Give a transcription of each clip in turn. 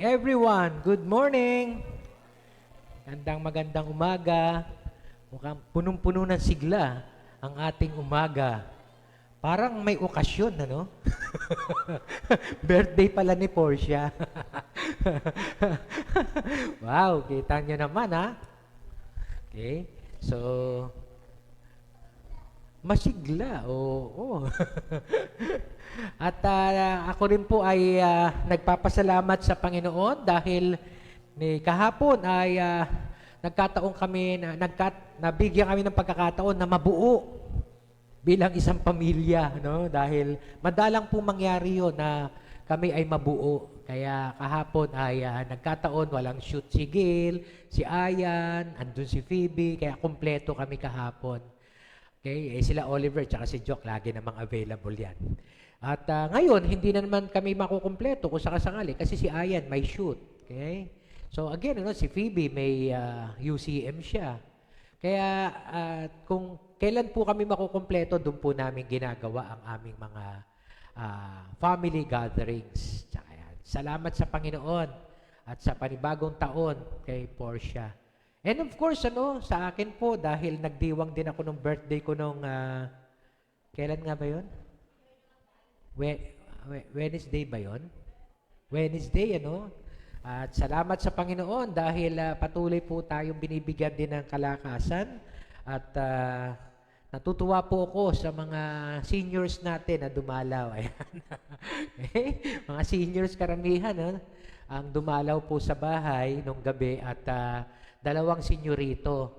Everyone, good morning! Magandang umaga. Mukhang punong-puno ng sigla ang ating umaga. Parang may okasyon, ano? Birthday pala ni Portia. Wow, kita nyo naman, ha? Okay, so, masigla, oo. At ako rin po ay nagpapasalamat sa Panginoon dahil kahapon ay nagkataon kami nabigyan kami ng pagkakataon na mabuo bilang isang pamilya, no? Dahil madalang po mangyari 'yon na kami ay mabuo. Kaya kahapon ay nagkataon walang shoot si Gil, si Ayan, andun si Phoebe, kaya kumpleto kami kahapon. Okay, sila Oliver tsaka si Jock lagi namang available 'yan. At ngayon, hindi na naman kami makukumpleto kung sakasakali kasi si Ayan may shoot. Okay? So again, si Phoebe may UCM siya. Kaya kung kailan po kami makukumpleto, doon po namin ginagawa ang aming mga family gatherings. Tsaka yan. Salamat sa Panginoon at sa panibagong taon kay Portia. And of course, sa akin po, dahil nagdiwang din ako nung birthday ko nung, kailan nga ba yun? Wednesday ba yun? Wednesday, At salamat sa Panginoon dahil patuloy po tayong binibigyan din ng kalakasan at natutuwa po ako sa mga seniors natin na dumalaw. Ayan. Okay? Mga seniors karamihan, ang dumalaw po sa bahay nung gabi at 2 senyorito.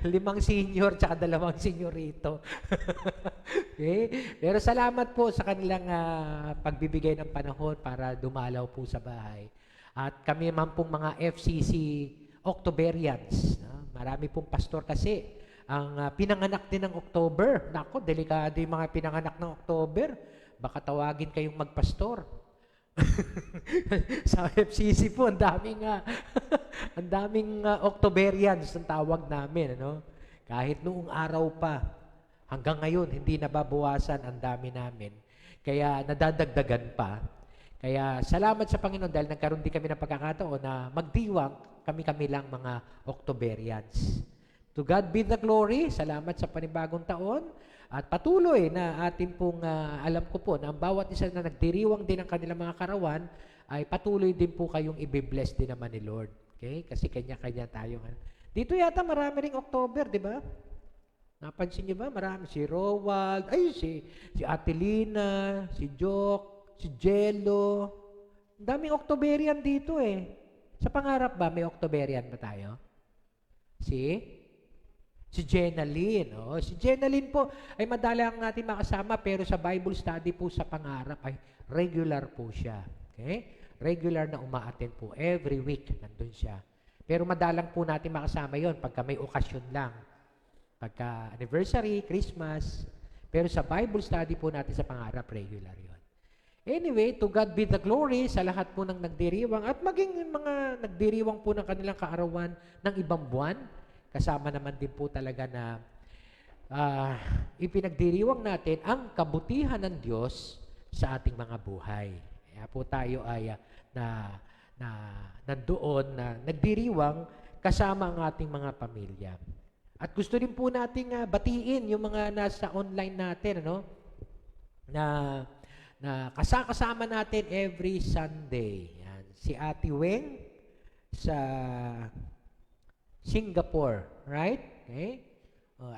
5 senior tsaka 2 senyorito. Okay? Pero salamat po sa kanilang pagbibigay ng panahon para dumalaw po sa bahay. At kami man pong mga FCC Octoberians. Marami pong pastor kasi ang pinanganak din ng October. Nako, delikado yung mga pinanganak ng October. Baka tawagin kayong magpastor. Sa FCC po, ang daming Octoberians ang tawag namin, Kahit noong araw pa, hanggang ngayon, hindi nababawasan ang dami namin. Kaya nadadagdagan pa. Kaya salamat sa Panginoon dahil nagkaroon din kami ng pagkakataon na magdiwang kami-kami lang mga Octoberians. To God be the glory. Salamat sa panibagong taon. At patuloy na atin pong alam ko po na ang bawat isa na nagdiriwang din ng kanilang mga karawan ay patuloy din po kayong i-bless din naman ni Lord. Okay? Kasi kanya-kanya tayo. Dito yata marami ring October, di ba? Napansin niyo ba? Marami. Si Rowald, si Atelina, si Jock, si Jello. Ang daming Octoberian dito eh. Sa pangarap ba, may Octoberian ba tayo? Si Jenaline. Si Jenaline po ay madalang natin makasama pero sa Bible study po sa pangarap ay regular po siya. Okay? Regular na uma-attend po. Every week nandun siya. Pero madalang po natin makasama yon pagka may okasyon lang. Pagka anniversary, Christmas. Pero sa Bible study po natin sa pangarap, regular yon. Anyway, to God be the glory sa lahat po ng nagdiriwang at maging mga nagdiriwang po ng kanilang kaarawan ng ibang buwan. Kasama naman din po talaga na ipinagdiriwang natin ang kabutihan ng Diyos sa ating mga buhay. Kaya po tayo ay nandoon na nagdiriwang kasama ang ating mga pamilya. At gusto rin po nating batiin yung mga nasa online natin, na kasama natin every Sunday. Yan. Si Ate Weng sa Singapore, right? Okay?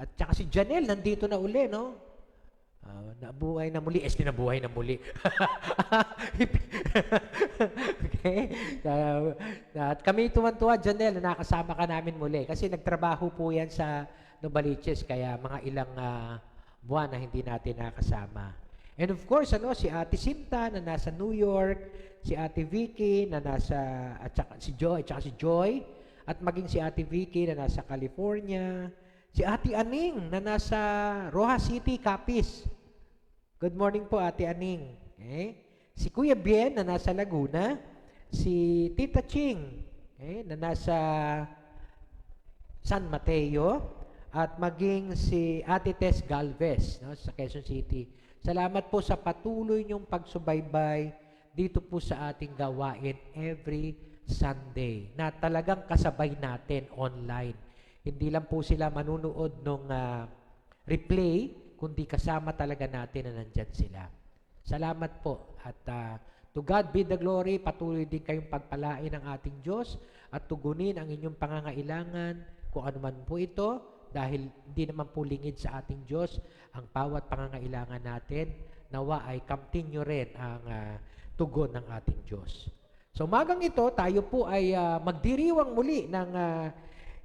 At saka si Janelle, nandito na uli, nabuhay na muli. Nabuhay na muli. Okay? At kami tuwan-tuwa, Janelle, na nakasama ka namin muli. Kasi nagtrabaho po yan sa Novaliches, kaya mga ilang buwan na hindi natin nakasama. And of course, si Ate Sinta na nasa New York, si Ate Vicky na nasa, at saka si Joy, at maging si Ate Vicky na nasa California, si Ate Aning na nasa Rojas City, Capiz. Good morning po, Ate Aning. Okay? Si Kuya Bien na nasa Laguna, si Tita Ching na nasa San Mateo, at maging si Ate Tess Galvez sa Quezon City. Salamat po sa patuloy niyong pagsubaybay dito po sa ating gawain every Sunday na talagang kasabay natin online. Hindi lang po sila manunood ng replay, kundi kasama talaga natin na nandyan sila. Salamat po at to God be the glory. Patuloy din kayong pagpalain ng ating Diyos at tugunin ang inyong pangangailangan kung ano man po ito dahil hindi naman po lingid sa ating Diyos ang bawat pangangailangan natin. Nawa ay continue rin ang tugon ng ating Diyos. So umagang ito, tayo po ay magdiriwang muli ng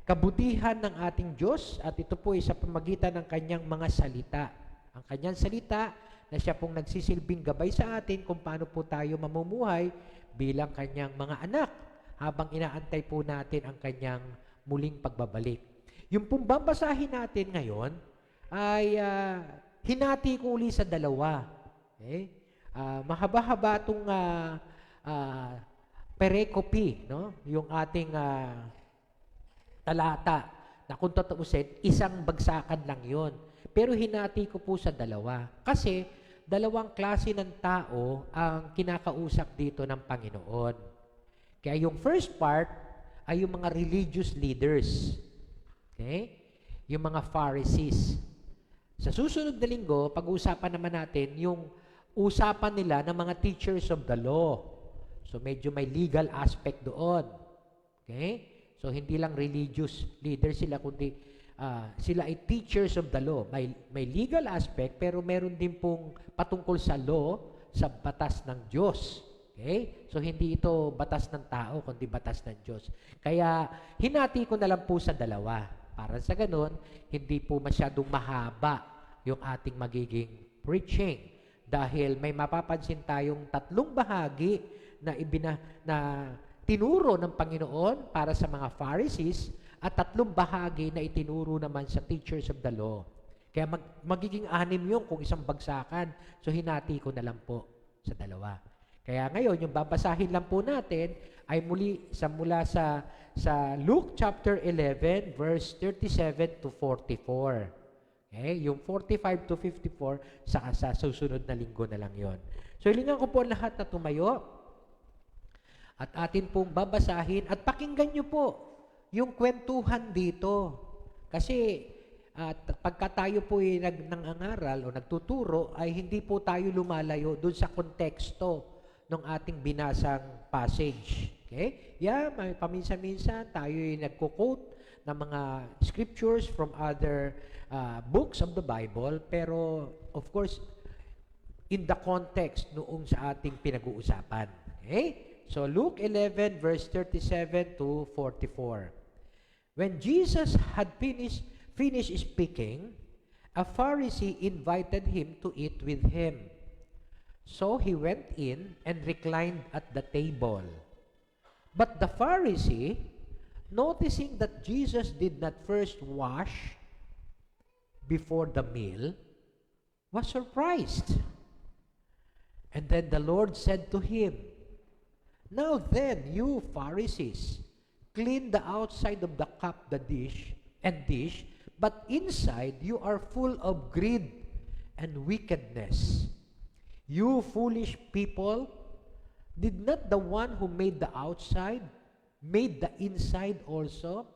kabutihan ng ating Diyos at ito po ay sa pamagitan ng kanyang mga salita. Ang kanyang salita na siya pong nagsisilbing gabay sa atin kung paano po tayo mamumuhay bilang kanyang mga anak habang inaantay po natin ang kanyang muling pagbabalik. Yung pong babasahin natin ngayon ay hinati ko uli sa dalawa. Okay? Mahaba-haba itong pericope, no? Yung ating talata na kung tatuusin, isang bagsakan lang yon. Pero hinati ko po sa dalawa. Kasi dalawang klase ng tao ang kinakausap dito ng Panginoon. Kaya yung first part ay yung mga religious leaders. Okay? Yung mga Pharisees. Sa susunod na linggo, pag-uusapan naman natin yung usapan nila ng mga teachers of the law. So medyo may legal aspect doon. Okay? So hindi lang religious leaders sila, kundi sila ay teachers of the law. May legal aspect, pero meron din pong patungkol sa law, sa batas ng Diyos. Okay? So hindi ito batas ng tao, kundi batas ng Diyos. Kaya hinati ko na lang po sa dalawa. Para sa ganun, hindi po masyadong mahaba yung ating magiging preaching. Dahil may mapapansin tayong tatlong bahagi na tinuro ng Panginoon para sa mga Pharisees at tatlong bahagi na itinuro naman sa teachers of the law. Kaya magiging 6 yung kung isang bagsakan. So hinati ko na lang po sa dalawa. Kaya ngayon, yung babasahin lang po natin ay mula sa Luke chapter 11 verse 37 to 44. Okay? Yung 45 to 54 sa susunod na linggo na lang yon. So hilingan ko po lahat na tumayo at atin pong babasahin at pakinggan nyo po yung kwentuhan dito. Kasi pagka tayo po ay nangangaral o nagtuturo ay hindi po tayo lumalayo dun sa konteksto ng ating binasang passage. Okay? Yeah, may paminsan-minsan tayo ay nagko-quote ng mga scriptures from other books of the Bible, pero of course, in the context noong sa ating pinag-uusapan. Okay? So Luke 11 verse 37 to 44. When Jesus had finished speaking, a Pharisee invited him to eat with him. So he went in and reclined at the table. But the Pharisee, noticing that Jesus did not first wash before the meal, was surprised. And then the Lord said to him, "Now then, you Pharisees, clean the outside of the cup, the dish, but inside you are full of greed and wickedness. You foolish people, did not the one who made the outside made the inside also?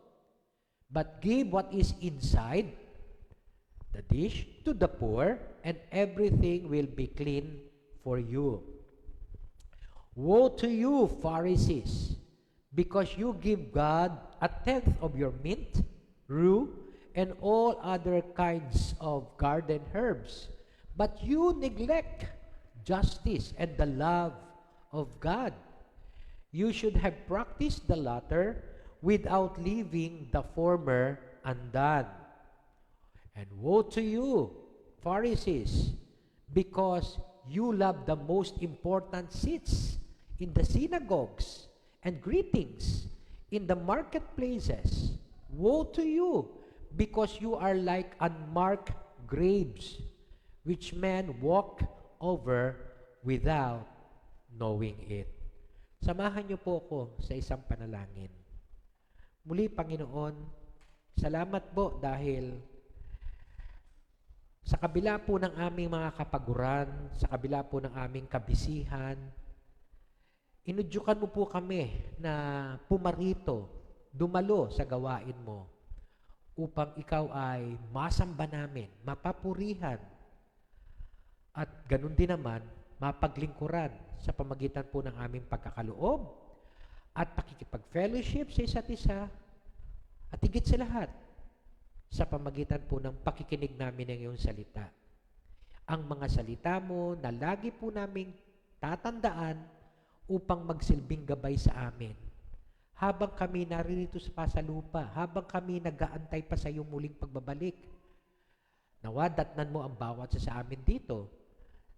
But give what is inside the dish to the poor, and everything will be clean for you. Woe to you, Pharisees, because you give God a tenth of your mint, rue, and all other kinds of garden herbs, but you neglect justice and the love of God. You should have practiced the latter without leaving the former undone. And woe to you, Pharisees, because you love the most important seats in the synagogues and greetings in the marketplaces. Woe to you, because you are like unmarked graves, which men walk over without knowing it." Samahan niyo po ako sa isang panalangin. Muli, Panginoon, salamat po dahil sa kabila po ng aming mga kapaguran, sa kabila po ng aming kabisihan, inudyukan mo po kami na pumarito, dumalo sa gawain mo upang ikaw ay masamba namin, mapapurihan, at ganun din naman, mapaglingkuran sa pamagitan po ng aming pagkakaloob at pakikipag-fellowship sa isa't isa at higit sa lahat, sa pamagitan po ng pakikinig namin ng iyong salita. Ang mga salita mo na lagi po naming tatandaan upang magsilbing gabay sa amin. Habang kami naririto sa lupa, habang kami nag-aantay pa sa iyong muling pagbabalik, nawa datnan mo ang bawat sa amin dito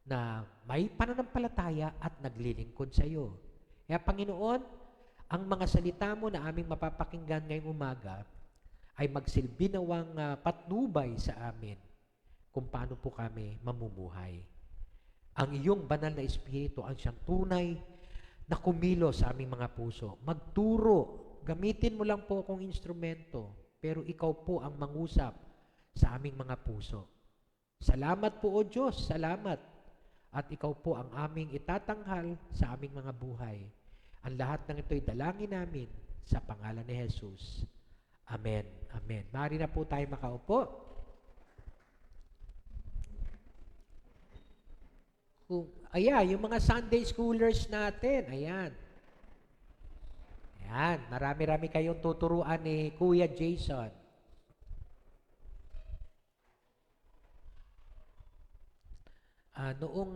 na may pananampalataya at naglilingkod sa iyo. Kaya Panginoon, ang mga salita mo na aming mapapakinggan ngayong umaga ay magsilbi nawang patnubay sa amin kung paano po kami mamumuhay. Ang iyong banal na Espiritu ang siyang tunay na kumilos sa aming mga puso. Magturo, gamitin mo lang po akong instrumento, pero ikaw po ang mangusap sa aming mga puso. Salamat po o Diyos, salamat. At ikaw po ang aming itatanghal sa aming mga buhay. Ang lahat ng ito'y dalangin namin sa pangalan ni Jesus. Amen. Amen. Maaari na po tayo makaupo. Ayan, yung mga Sunday schoolers natin, ayan. Ayan, marami-rami kayong tuturuan ni Kuya Jason. Noong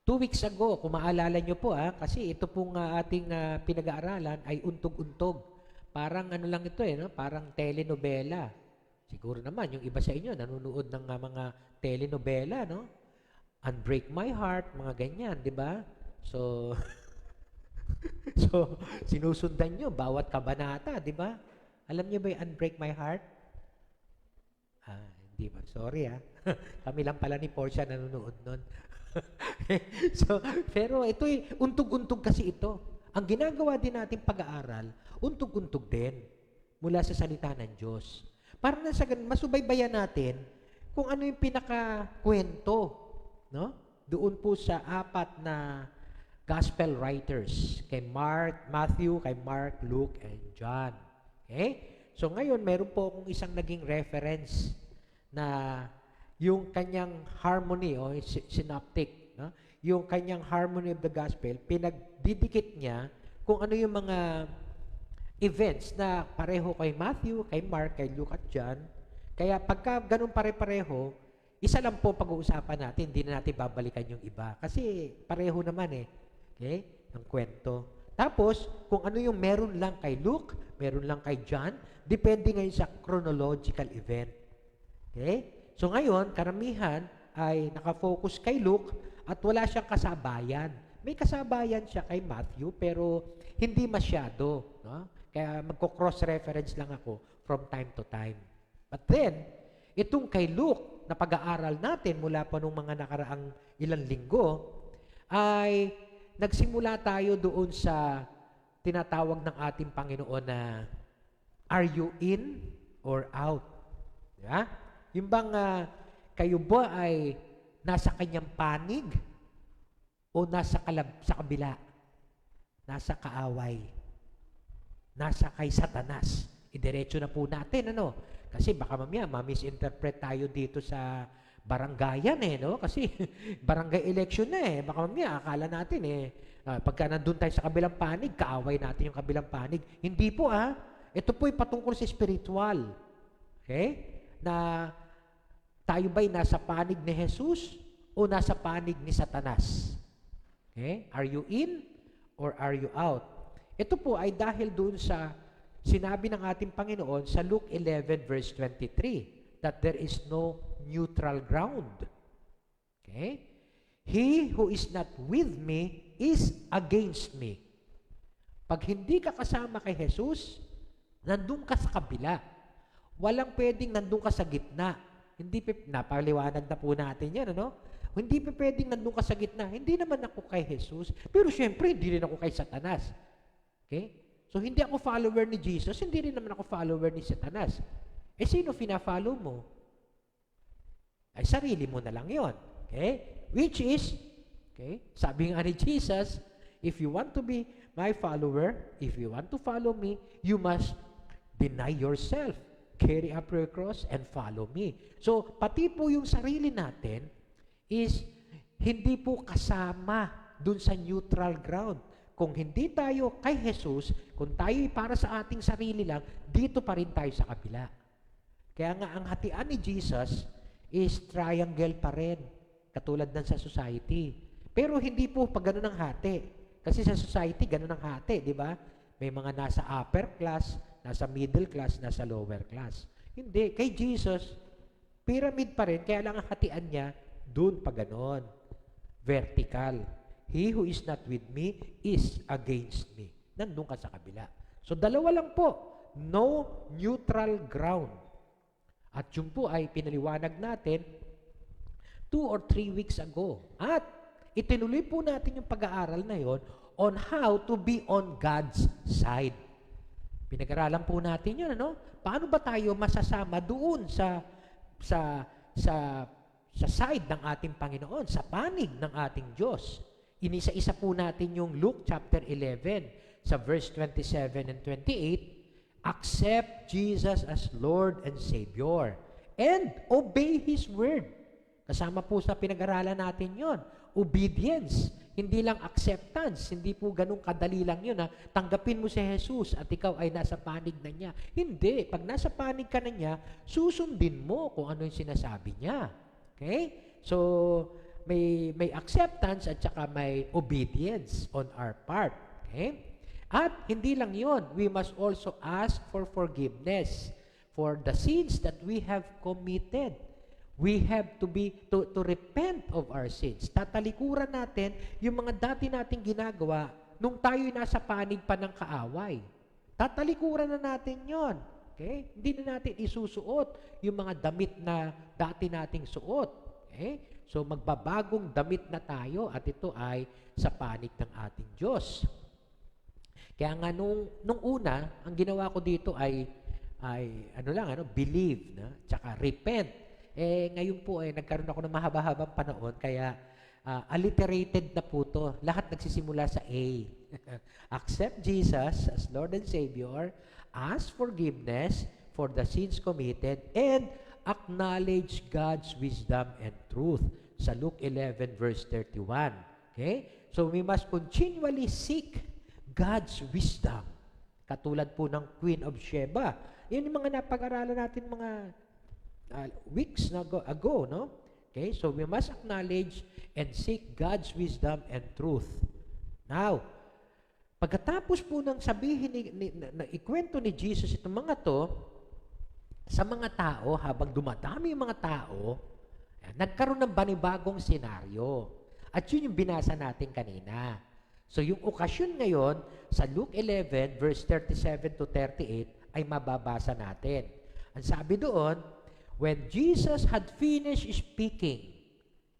2 weeks ago, kung maalala nyo po, kasi ito pong ating pinag-aaralan ay untog-untog. Parang ano lang ito no? Parang telenovela. Siguro naman, yung iba sa inyo, nanonood ng mga telenovela, no? Unbreak My Heart, mga ganyan, di ba? So, so, sinusundan nyo bawat kabanata, di ba? Alam nyo ba yung Unbreak My Heart? Hindi ba? Sorry Kami lang pala ni Portia nanonood nun. So, pero ito'y untog-untog kasi ito. Ang ginagawa din natin pag-aaral, untog-untog din mula sa salita ng Diyos. Para na sa masubaybayan natin kung ano yung pinaka-kwento, no? Doon po sa 4 na gospel writers, kay Matthew, kay Mark, Luke, and John. Okay? So ngayon, meron po akong isang naging reference na yung kanyang harmony o synoptic, no? Yung kanyang harmony of the gospel, pinagdidikit niya kung ano yung mga events na pareho kay Matthew, kay Mark, kay Luke at John. Kaya pagka ganun pare-pareho, isa lang po pag-uusapan natin, hindi na natin babalikan yung iba. Kasi pareho naman Okay? Ang kwento. Tapos, kung ano yung meron lang kay Luke, meron lang kay John, depende ngayon sa chronological event. Okay? So ngayon, karamihan ay nakafocus kay Luke at wala siyang kasabayan. May kasabayan siya kay Matthew pero hindi masyado. No? Kaya magko-cross-reference lang ako from time to time. But then, itong kay Luke na pag-aaral natin mula pa nung mga nakaraang ilang linggo ay nagsimula tayo doon sa tinatawag ng ating Panginoon na are you in or out? Yeah? Yung bang kayo ba ay nasa kanyang panig o nasa sa kabila? Nasa kaaway? Nasa kay Satanas? Idiretso na po natin, ano? Kasi baka mamaya ma-misinterpret tayo dito sa barangayan no? Kasi barangay election na Baka mamaya akala natin pagka nandun tayo sa kabilang panig, kaaway natin yung kabilang panig. Hindi po Ito po ay patungkol sa spiritual. Okay? Na tayo ba'y nasa panig ni Jesus o nasa panig ni Satanas? Okay? Are you in or are you out? Ito po ay dahil doon sa sinabi ng ating Panginoon sa Luke 11 verse 23 that there is no neutral ground. Okay? He who is not with me is against me. Pag hindi ka kasama kay Jesus, nandun ka sa kabila. Walang pwedeng nandun ka sa gitna. Hindi napaliwanag na po natin yan, ano? Hindi pwedeng nandun ka sa gitna. Hindi naman ako kay Jesus, pero syempre hindi rin ako kay Satanas. Okay? So hindi ako follower ni Jesus, hindi rin naman ako follower ni Satanas. Sino fina-follow mo? Ay sarili mo na lang yon. Okay? Which is, okay, sabi nga ni Jesus, if you want to be my follower, if you want to follow me, you must deny yourself, carry up your cross, and follow me. So, pati po yung sarili natin is hindi po kasama dun sa neutral ground. Kung hindi tayo kay Jesus, kung tayo para sa ating sarili lang, dito pa rin tayo sa kabila. Kaya nga ang hatian ni Jesus is triangle pa rin, katulad ng sa society. Pero hindi po pag ganun ang hati. Kasi sa society, ganun ang hati, di ba? May mga nasa upper class, nasa middle class, nasa lower class. Hindi. Kay Jesus, pyramid pa rin, kaya lang ang hatian niya, dun pa ganon. Vertical. He who is not with me is against me. Nandun ka sa kabila. So, dalawa lang po. No neutral ground. At yun po ay pinaliwanag natin 2 or 3 weeks ago. At itinuloy po natin yung pag-aaral na yon on how to be on God's side. Pinag-aralan po natin yun, ano? Paano ba tayo masasama doon sa side ng ating Panginoon, sa panig ng ating Diyos? Inisa-isa po natin yung Luke chapter 11 sa verse 27 and 28. Accept Jesus as Lord and Savior and obey His word. Kasama po sa pinag-aralan natin yon, obedience. Hindi lang acceptance, hindi po ganun kadali lang yun. Tanggapin mo si Jesus at ikaw ay nasa panig na niya. Hindi. Pag nasa panig ka na niya, susundin mo kung ano yung sinasabi niya. Okay? So, may acceptance at saka may obedience on our part. Okay? At hindi lang yon, we must also ask for forgiveness for the sins that we have committed. We have to repent of our sins. Tatalikuran natin yung mga dati nating ginagawa nung tayo'y nasa panig pa ng kaaway. Tatalikuran na natin yon. Okay? Hindi na natin isusuot yung mga damit na dati nating suot. Okay? So, magbabagong damit na tayo at ito ay sa panig ng ating Diyos. Kaya nga nung una, ang ginawa ko dito ay believe, na? Tsaka repent. Ngayon po nagkaroon ako ng mahaba-habang panahon, kaya alliterated na po to. Lahat nagsisimula sa A. Accept Jesus as Lord and Savior, ask forgiveness for the sins committed, and acknowledge God's wisdom and truth. Sa Luke 11 verse 31. Okay? So we must continually seek God's wisdom. Katulad po ng Queen of Sheba. Yun yung mga napag-aralan natin mga weeks ago, no? Okay, so we must acknowledge and seek God's wisdom and truth. Now, pagkatapos po ng sabihin na ikwento ni Jesus itong mga to sa mga tao, habang dumadami yung mga tao, nagkaroon ng banibagong senaryo. At yun yung binasa natin kanina. So yung okasyon ngayon sa Luke 11 verse 37 to 38 ay mababasa natin. Ang sabi doon, when Jesus had finished speaking.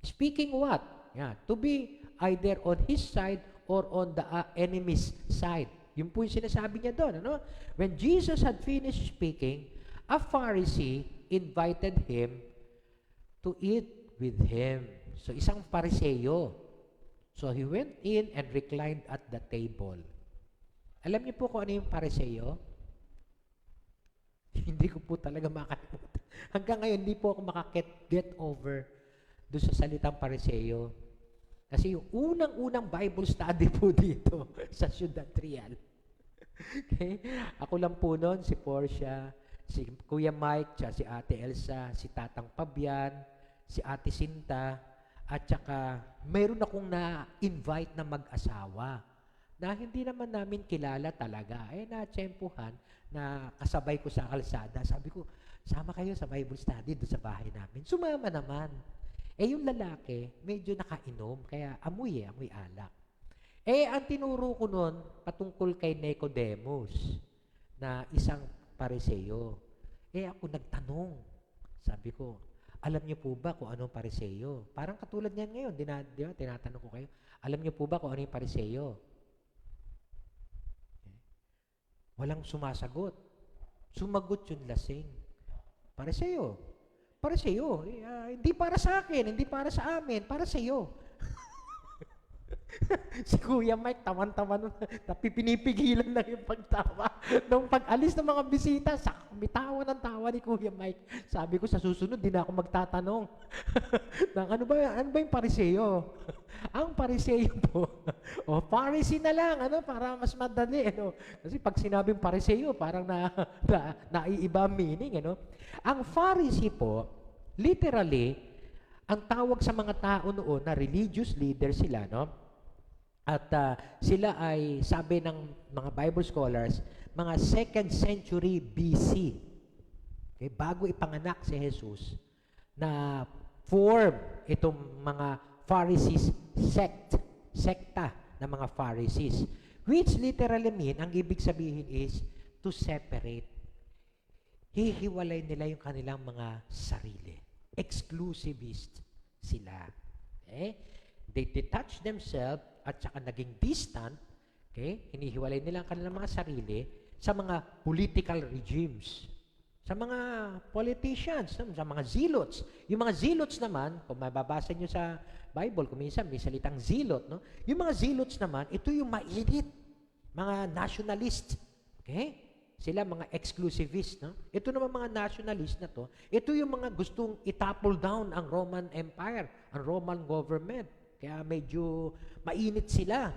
Speaking what? Yeah, to be either on his side or on the enemy's side. Yun po yung sinasabi niya doon. Ano? When Jesus had finished speaking, a Pharisee invited him to eat with him. So isang Pariseyo. So he went in and reclined at the table. Alam niyo po kung ano yung Pariseyo? Hindi ko po talaga makalimutan. Hanggang ngayon, hindi po ako get over doon sa salitang Pariseyo. Kasi yung unang-unang Bible study po dito sa Ciudad Real. Okay? Ako lang po noon, si Portia, si Kuya Mike, si Ate Elsa, si Tatang Pabian, si Ate Sinta, at saka mayroon akong na-invite na mag-asawa na hindi naman namin kilala talaga. Na-tsempuhan na kasabay ko sa kalsada. Sabi ko, sama kayo sa Bible study doon sa bahay namin. Sumama naman. Yung lalaki, medyo nakainom, kaya amoy alak. Ang tinuro ko noon, patungkol kay Nicodemus, na isang Pariseyo. Ako nagtanong. Sabi ko, alam niyo po ba kung anong Pariseyo? Parang katulad niyan ngayon, di ba, tinatanong ko kayo, alam niyo po ba kung ano yung Pariseyo? Walang sumasagot. Sumagot yung lasing. Pariseyo. Pariseyo. Hindi para sa akin, hindi para sa amin, para sa iyo. Si Kuya Mike, tawan-tawan, pinipigilan lang yung pagtawa. Nung pag-alis ng mga bisita, bitawa ng tawa ni Kuya Mike. Sabi ko, sa susunod, di na ako magtatanong. Ano ba yung pariseo? Ang pariseo po, Pharisee na lang, para mas madali, Kasi pag sinabing pariseo, parang naiiba ang meaning, Ang Pharisee po, literally, ang tawag sa mga tao noon na religious leaders sila, At sila ay, sabi ng mga Bible scholars, mga 2nd century BC. Okay, bago ipanganak si Jesus, na form itong mga Pharisees sekta ng mga Pharisees. Which literally mean, ang ibig sabihin is, to separate. Hihiwalay nila yung kanilang mga sarili. Exclusivist sila. Okay? They detach themselves at saka naging distant, okay? Hinihiwalay nila ang kanilang mga sarili sa mga political regimes, sa mga politicians, sa mga zealots. Yung mga zealots naman, kung mababasa nyo sa Bible, kung minsan may salitang zealot, Yung mga zealots naman, ito yung mainit, mga nationalist, okay? Sila mga exclusivist, Ito naman mga nationalist na to, ito yung mga gustong itapple down ang Roman Empire, ang Roman government. Kaya medyo mainit sila.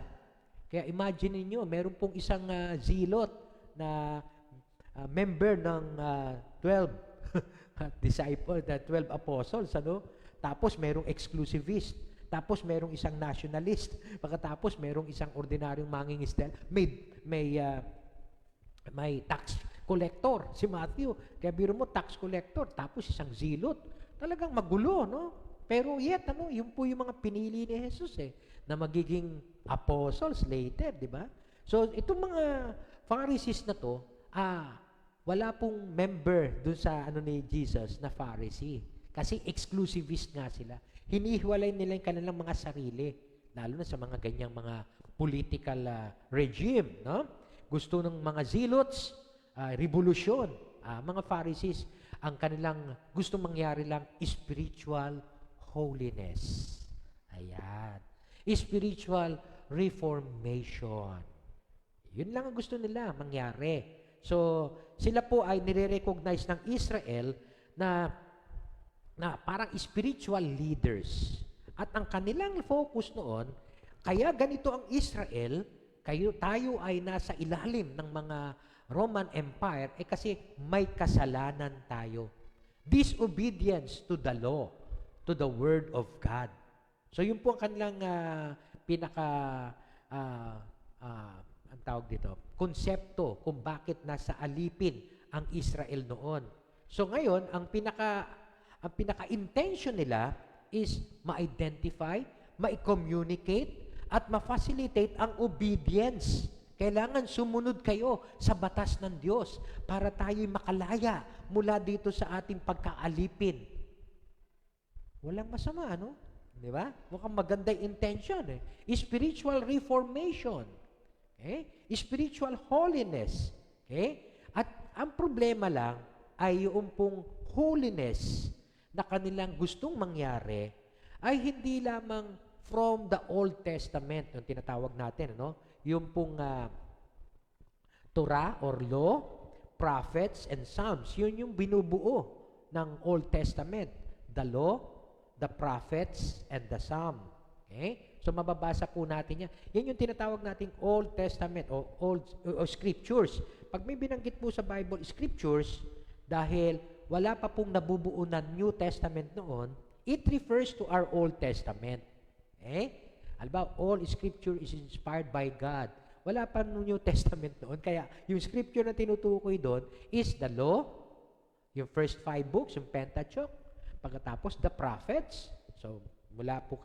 Kaya imagine niyo, meron pong isang zealot na member ng 12 disciple, the 12 apostles, Tapos merong exclusivist. Tapos merong isang nationalist. Pagkatapos merong isang ordinaryong mangingisda. May tax collector, si Matthew. Kaya biro mo, tax collector. Tapos isang zealot. Talagang magulo, Pero yet, yun po yung mga pinili ni Jesus na magiging apostles later, di ba? So, itong mga Pharisees na to, wala pong member dun sa ni Jesus na Pharisee. Kasi exclusivist nga sila. Hinihiwalay nila yung kanilang mga sarili, lalo na sa mga ganyang mga political regime, Gusto ng mga zealots, revolusyon, mga Pharisees, ang kanilang gusto mangyari lang spiritual holiness. Ayan. Spiritual reformation. Yun lang ang gusto nila mangyari. So, sila po ay nire-recognize ng Israel na parang spiritual leaders. At ang kanilang focus noon, kaya ganito ang Israel, tayo ay nasa ilalim ng mga Roman Empire, kasi may kasalanan tayo. Disobedience to the law, to the Word of God. So, yun po ang kanilang ang tawag dito, konsepto kung bakit nasa alipin ang Israel noon. So, ngayon, ang pinaka-intention nila is ma-identify, ma-communicate, at ma-facilitate ang obedience. Kailangan sumunod kayo sa batas ng Diyos para tayo'y makalaya mula dito sa ating pagkaalipin. Walang masama, Di ba? Mukhang maganda yung intention, Spiritual reformation. Okay? Spiritual holiness. Okay? At ang problema lang ay yung pong holiness na kanilang gustong mangyari ay hindi lamang from the Old Testament, yung tinatawag natin, yung pong Torah or law, prophets, and Psalms. Yun yung binubuo ng Old Testament. The law, the prophets, and the Psalm. Okay? So, mababasa po natin yan. Yan yung tinatawag nating Old Testament o Scriptures. Pag may binanggit po sa Bible, Scriptures, dahil wala pa pong nabubuo na New Testament noon, it refers to our Old Testament. Halimbawa, all Scripture is inspired by God. Wala pa no New Testament noon. Kaya, yung Scripture na tinutukoy doon is the law, yung first 5 books, yung Pentateuch, pagkatapos the prophets. So, mula po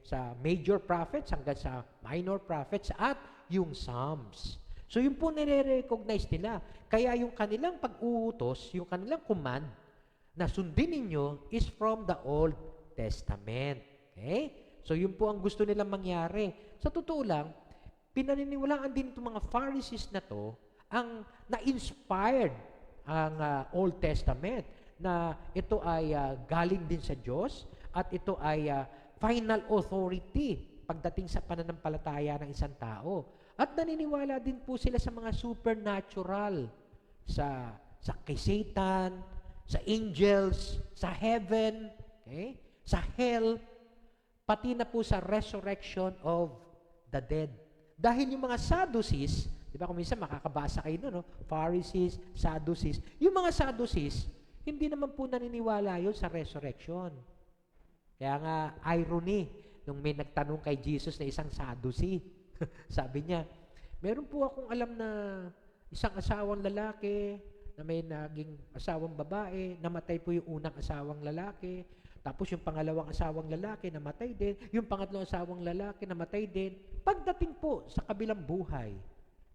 sa major prophets hanggang sa minor prophets at yung Psalms. So, yun po nire-recognize nila. Kaya yung kanilang pag-uutos, yung kanilang command na sundin ninyo is from the Old Testament. Okay? So, yun po ang gusto nilang mangyari. Sa totoo lang, pinaniniwalaan din itong mga Pharisees na to ang na-inspired ang Old Testament na ito ay galing din sa Diyos at ito ay final authority pagdating sa pananampalataya ng isang tao. At naniniwala din po sila sa mga supernatural, sa kay Satan, sa angels, sa heaven, okay? Sa hell, pati na po sa resurrection of the dead. Dahil yung mga Sadducees, di ba kung minsan makakabasa kayo no? Pharisees, Sadducees. Yung mga Sadducees, hindi naman po naniniwala yun sa resurrection. Kaya nga, irony, nung may nagtanong kay Jesus na isang Sadducee, sabi niya, meron po akong alam na isang asawang lalaki, na may naging asawang babae, namatay po yung unang asawang lalaki, tapos yung pangalawang asawang lalaki, namatay din, yung pangatlong asawang lalaki, namatay din. Pagdating po sa kabilang buhay,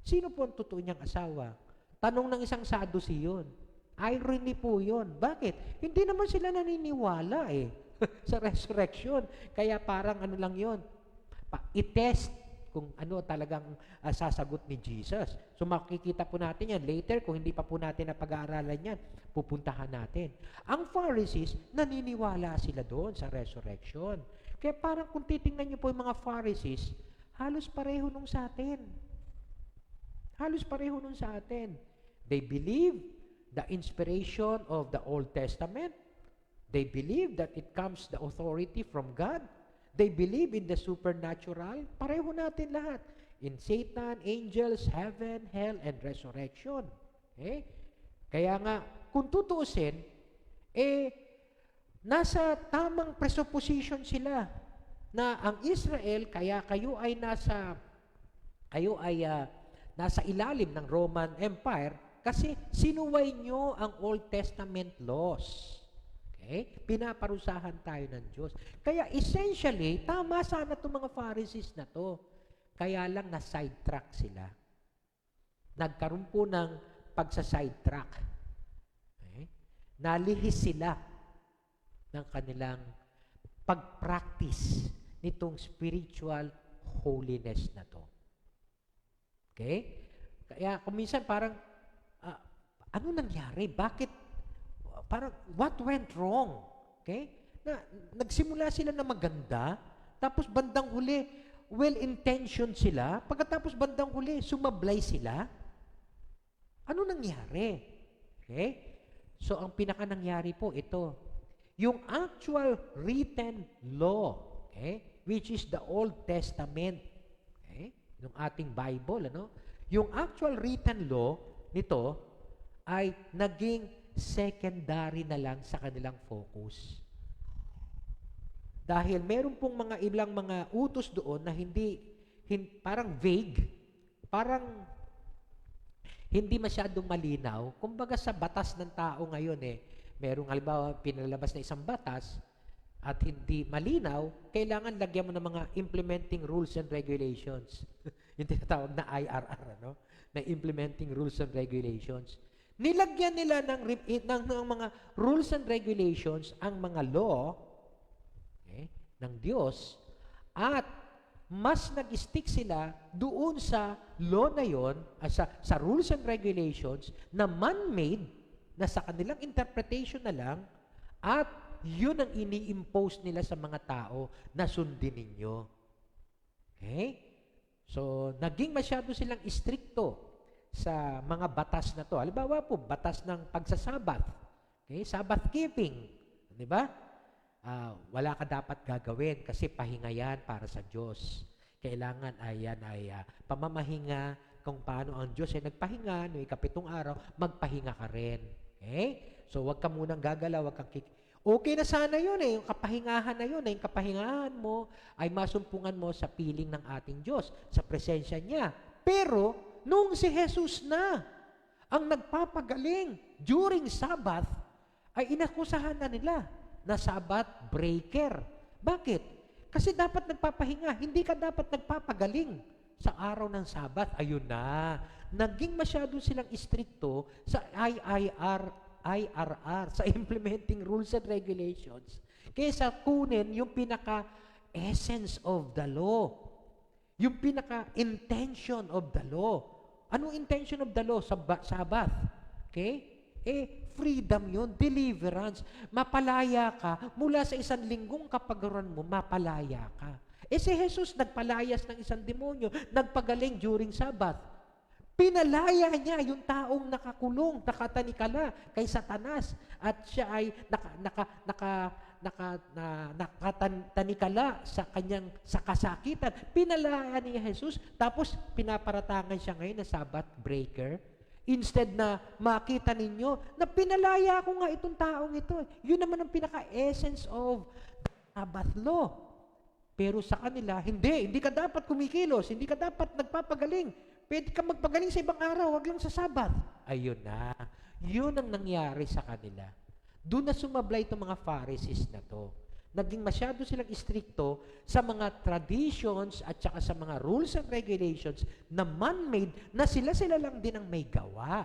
sino po ang totoo niyang asawa? Tanong ng isang Sadducee yun. Irony po yun. Bakit? Hindi naman sila naniniwala sa resurrection. Kaya parang ano lang yun, i-test kung ano talagang sasagot ni Jesus. So makikita po natin yan later, kung hindi pa po natin napag-aaralan yan, pupuntahan natin. Ang Pharisees, naniniwala sila doon sa resurrection. Kaya parang kung titingnan niyo po yung mga Pharisees, halos pareho nung sa atin. Halos pareho nung sa atin. They believe the inspiration of the Old Testament. They believe that it comes the authority from God. They believe in the supernatural. Pareho natin lahat. In Satan, angels, heaven, hell, and resurrection. Okay? Kaya nga, kung tutuusin, nasa tamang presupposition sila na ang Israel, kaya kayo ay nasa ilalim ng Roman Empire kasi sinuway nyo ang Old Testament laws. Okay? Pinaparusahan tayo ng Diyos. Kaya essentially, tama sana itong mga Pharisees na to. Kaya lang na-sidetrack sila. Nagkaroon po ng pagsa-sidetrack. Okay? Nalihis sila ng kanilang pag-practice nitong spiritual holiness na to. Okay? Kaya kung minsan parang, ano nangyari? Bakit? Parang, what went wrong? Okay? Nagsimula sila na maganda, tapos bandang huli, well-intentioned sila, pagkatapos bandang huli, sumablay sila. Ano nangyari? Okay? So, ang pinaka-nangyari po, ito. Yung actual written law, okay? Which is the Old Testament, okay? Yung ating Bible, ano? Yung actual written law nito ay naging secondary na lang sa kanilang focus. Dahil meron pong mga ilang mga utos doon na parang vague, parang hindi masyadong malinaw. Kumbaga sa batas ng tao ngayon merong halimbawa pinalabas na isang batas at hindi malinaw, kailangan lagyan mo ng mga implementing rules and regulations. Yung tinatawag na IRR, ano? Na implementing rules and regulations. Nilagyan nila ng mga rules and regulations ang mga law ng Diyos at mas nag-stick sila doon sa law na yon, sa rules and regulations na man-made na sa kanilang interpretation na lang at yun ang ini-impose nila sa mga tao na sundin ninyo. Okay? So, naging masyado silang istrikto sa mga batas na to. Halimbawa po, batas ng pagsasabat. Okay? Sabbath keeping. Di ba? Wala ka dapat gagawin kasi pahinga yan para sa Diyos. Kailangan ay pamamahinga kung paano ang Diyos ay nagpahinga noong ikapitong araw, magpahinga ka rin. Okay? So, wag ka munang gagalaw, wag kang okay na sana yun yung kapahingahan na yun, yung kapahingahan mo ay masumpungan mo sa piling ng ating Diyos, sa presensya niya. Pero, nung si Jesus na ang nagpapagaling during Sabbath, ay inakusahan na nila na Sabbath breaker. Bakit? Kasi dapat nagpapahinga, hindi ka dapat nagpapagaling sa araw ng Sabbath. Ayun na. Naging masyado silang istrikto sa IRR, sa implementing rules and regulations, kaysa kunin yung pinaka-essence of the law. Yung pinaka-intention of the law. Anong intention of the law? Sabbath. Okay? Freedom yun, deliverance. Mapalaya ka. Mula sa isang linggong kapagaran mo, mapalaya ka. Si Jesus nagpalayas ng isang demonyo, nagpagaling during Sabbath. Pinalaya niya yung taong nakakulong, nakatanikala kay Satanas at siya ay nakatanikala sa kasakitan. Pinalaya ni Jesus tapos pinaparatangan siya ngayon na Sabbath breaker. Instead na makita ninyo na pinalaya ko nga itong taong ito. Yun naman ang pinaka-essence of Sabbath law. Pero sa kanila, hindi ka dapat kumikilos, hindi ka dapat nagpapagaling. Pwede ka magpagaling sa ibang araw, wag lang sa Sabbath. Ayun na. Yun ang nangyari sa kanila. Doon na sumablay itong mga Pharisees na to. Naging masyado silang istrikto sa mga traditions at saka sa mga rules and regulations na man-made na sila lang din ang may gawa.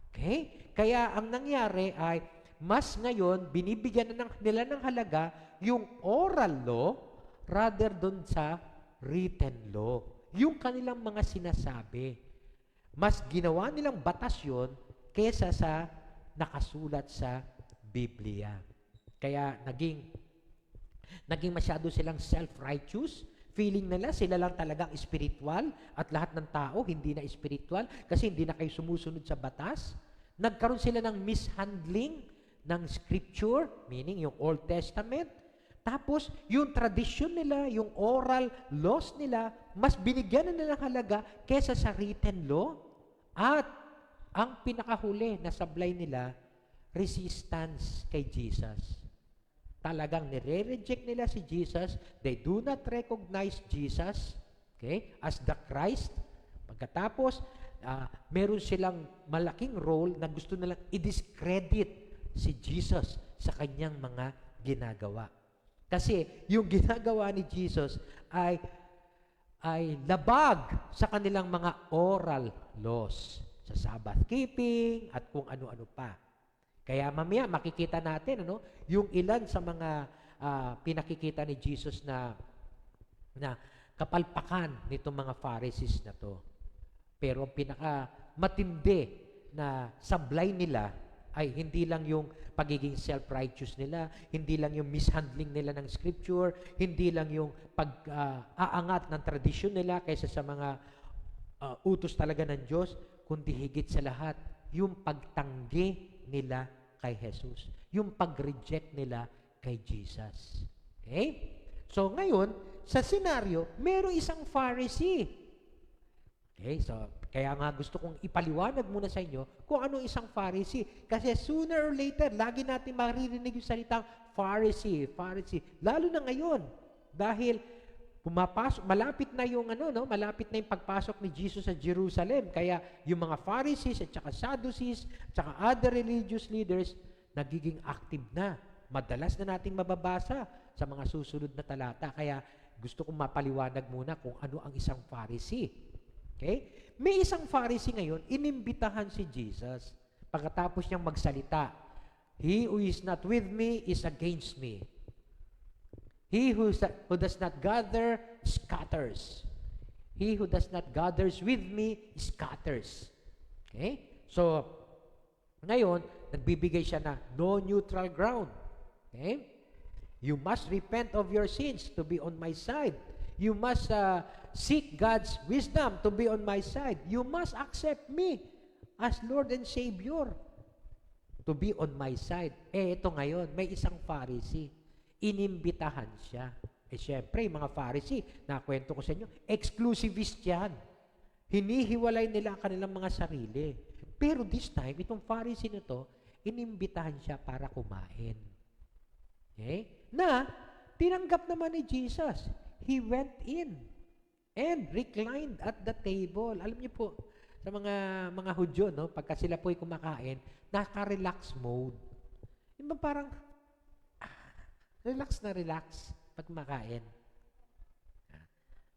Okay? Kaya ang nangyari ay mas ngayon, binibigyan na nila ng halaga yung oral law rather dun sa written law. Yung kanilang mga sinasabi. Mas ginawa nilang batas yun kaysa sa nakasulat sa Biblia. Kaya naging masyado silang self-righteous. Feeling nila sila lang talagang spiritual at lahat ng tao hindi na spiritual kasi hindi na kayo sumusunod sa batas. Nagkaroon sila ng mishandling ng scripture, meaning yung Old Testament. Tapos, yung tradition nila, yung oral laws nila, mas binigyan na nila ng halaga kesa sa written law. At ang pinakahuli na sablay nila, resistance kay Jesus. Talagang nire-reject nila si Jesus. They do not recognize Jesus, okay, as the Christ. Pagkatapos, meron silang malaking role na gusto nilang i-discredit si Jesus sa kanyang mga ginagawa. Kasi yung ginagawa ni Jesus ay labag sa kanilang mga oral laws sa Sabbath keeping at kung ano-ano pa. Kaya mamaya makikita natin yung ilan sa mga pinakikita ni Jesus na kapalpakan nitong mga Pharisees na to. Pero ang pinaka matindi na sablay nila ay hindi lang yung pagiging self-righteous nila, hindi lang yung mishandling nila ng scripture, hindi lang yung pag-aangat ng tradisyon nila kaysa sa mga utos talaga ng Diyos, kundi higit sa lahat, yung pagtanggi nila kay Jesus, yung pag-reject nila kay Jesus. Okay? So ngayon, sa senaryo, merong isang Pharisee. Okay, so kaya nga gusto kong ipaliwanag muna sa inyo kung ano isang Pharisee. Kasi sooner or later, lagi natin maririnig yung salitang Pharisee. Lalo na ngayon. Dahil malapit na yung malapit na yung pagpasok ni Jesus sa Jerusalem. Kaya yung mga Pharisees at saka Sadducees at saka other religious leaders nagiging active na. Madalas na nating mababasa sa mga susunod na talata. Kaya gusto kong mapaliwanag muna kung ano ang isang Pharisee. Okay? May isang Pharisee ngayon, inimbitahan si Jesus. Pagkatapos niyang magsalita, "He who is not with me is against me. He who does not gather, scatters. He who does not gathers with me, scatters." Okay? So, ngayon, nagbibigay siya na no neutral ground. Okay? You must repent of your sins to be on my side. You must seek God's wisdom to be on my side. You must accept me as Lord and Savior to be on my side. Ito ngayon, may isang Pharisee. Inimbitahan siya. Siyempre, yung mga Pharisee, nakwento ko sa inyo, exclusivist yan. Hinihiwalay nila ang kanilang mga sarili. Pero this time, itong Pharisee na to, inimbitahan siya para kumain. Okay? Na, tinanggap naman ni Jesus. He went in and reclined at the table. Alam niyo po, sa mga Hudyo, pagka sila po'y kumakain, naka-relax mode. Yung parang, relax na relax pag kumakain.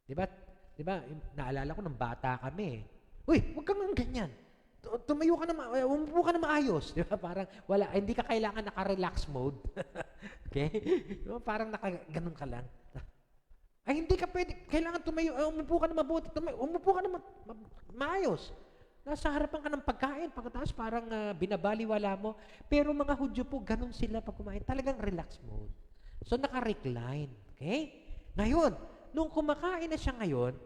Diba, naalala ko ng bata kami. Uy, huwag kang ganyan. Tumayo ka na, umupo ka na maayos. Diba, parang, hindi ka kailangan naka-relax mode. Okay? Diba, parang ganun ka lang. Ay, hindi ka pwede. Kailangan tumayo. Umupo ka na mabuti. Umupo ka na maayos. Nasa harapan ka ng pagkain. Pagkatapos parang binabaliwala mo. Pero mga Hudyo po, ganun sila pag kumain. Talagang relax mode. So, naka-recline. Okay? Ngayon, nung kumakain na siya ngayon,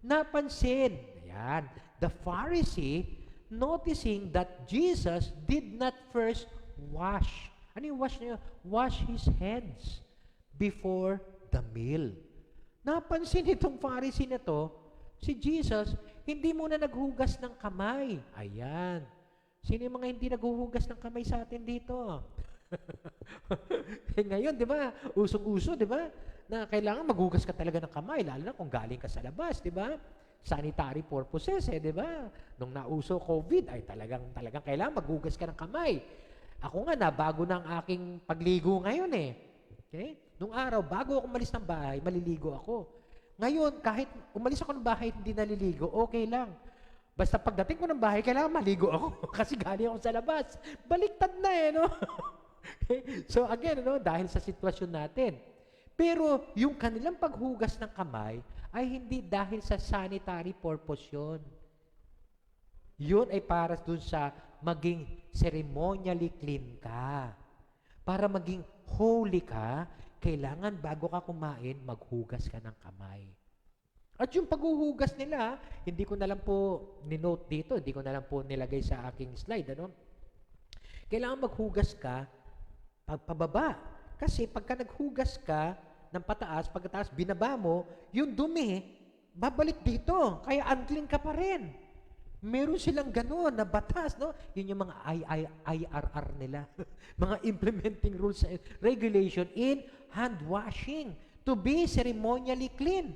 napansin, ayan, the Pharisee, noticing that Jesus did not first wash. Ano yung wash niya? Wash his hands before the meal. Napansin itong Pharisee na to, si Jesus, hindi muna naghugas ng kamay. Ayan. Sino yung mga hindi naghuhugas ng kamay sa atin dito? Ngayon, di ba? Usong-uso, di ba? Na kailangan maghugas ka talaga ng kamay, lalo na kung galing ka sa labas, di ba? Sanitary purposes, di ba? Nung nauso COVID, ay talagang kailangan maghugas ka ng kamay. Ako nga, nabago na ang aking pagligo ngayon eh. Okay? Nung araw, bago ako umalis ng bahay, maliligo ako. Ngayon, kahit umalis ako ng bahay, hindi naliligo, okay lang. Basta pagdating ko ng bahay, kailangan maligo ako kasi galing ako sa labas. Baliktad na eh, no? Okay? So again, no, dahil sa sitwasyon natin. Pero yung kanilang paghugas ng kamay ay hindi dahil sa sanitary purpose yun. Yun ay para dun sa maging ceremonially clean ka. Para maging holy ka, kailangan bago ka kumain, maghugas ka ng kamay. At yung paghuhugas nila, hindi ko na lang po ni-note dito, hindi ko na lang po nilagay sa aking slide. Ano? Kailangan maghugas ka pababa. Kasi pagka naghugas ka ng pataas, pagkataas binaba mo, yung dumi, babalik dito. Kaya unclean ka pa rin. Meron silang gano'n na batas, no? Yun yung mga IRR nila. Mga implementing rules and regulation in hand washing to be ceremonially clean.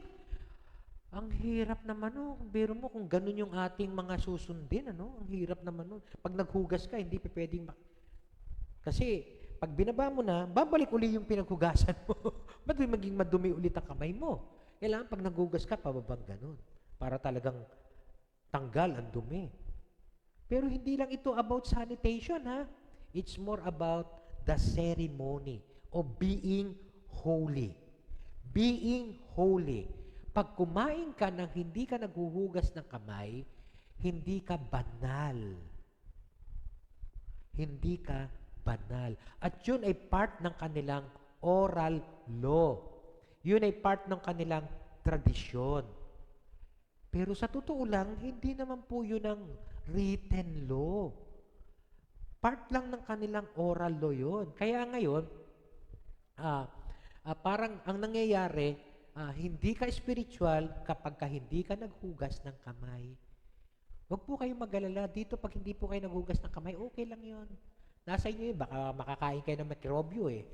Ang hirap naman, no? Biro mo kung gano'n yung ating mga susundin, ano? Ang hirap naman, no? Pag naghugas ka, hindi pa pwedeng kasi, pag binaba mo na, babalik uli yung pinaghugasan mo. Ba't maging madumi ulit ang kamay mo? Kailangan pag naghugas ka, pababang gano'n. Para talagang tanggal ang dumi. Pero hindi lang ito about sanitation, ha? It's more about the ceremony of being holy. Being holy. Pag kumain ka nang hindi ka naghuhugas ng kamay, hindi ka banal. Hindi ka banal. At yun ay part ng kanilang oral law. Yun ay part ng kanilang tradisyon. Pero sa totoo lang, hindi naman po yun ang written law. Part lang ng kanilang oral law yun. Kaya ngayon, parang ang nangyayari, hindi ka spiritual kapag hindi ka naghugas ng kamay. Huwag po kayong mag-alala. Dito, pag hindi po kayo naghugas ng kamay, okay lang yon. Nasa inyo yun, baka makakain kayo ng mikrobyo eh.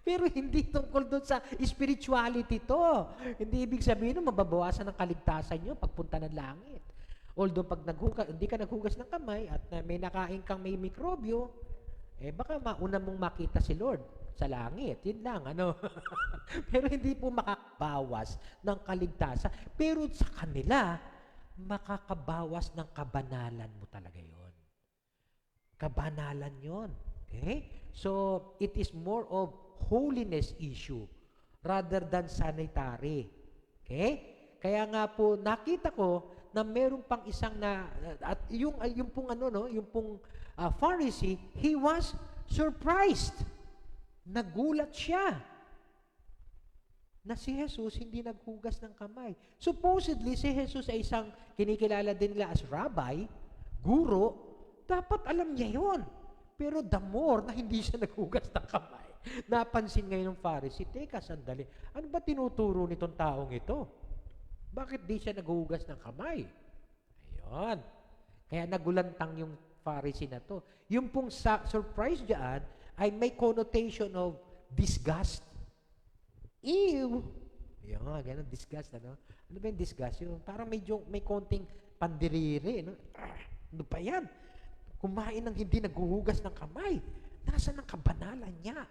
Pero hindi tungkol doon sa spirituality to. Hindi ibig sabihin nun, mababawasan ang kaligtasan nyo pagpunta ng langit. Although pag hindi ka naghugas ng kamay at may nakain kang may mikrobyo, baka mauna mong makita si Lord sa langit. Yun lang, ano. Pero hindi po makakabawas ng kaligtasan. Pero sa kanila, makakabawas ng kabanalan mo talaga yon. Kabanalan yon. Okay? So, it is more of holiness issue rather than sanitary. Okay? Kaya nga po, nakita ko na meron pang isang at yung pong yung pong Pharisee, he was surprised. Nagulat siya na si Jesus hindi naghugas ng kamay. Supposedly, si Jesus ay isang kinikilala din nila as rabbi, guro, dapat alam niya yon. Pero the more na hindi siya naghugas ng kamay, napansin ngayon ng Pharisee, teka, sandali, ano ba tinuturo nitong taong ito? Bakit di siya naghugas ng kamay? Ayun. Kaya nagulantang yung Pharisee na to. Yung pong surprise diyan ay may connotation of disgust. Ew! Yung ganun, disgust, ano? Ano ba yung disgust? Yung parang may konting pandiriri, no? Ano ba yan? Kumain ng hindi naghuhugas ng kamay. Nasaan ang kabanalan niya?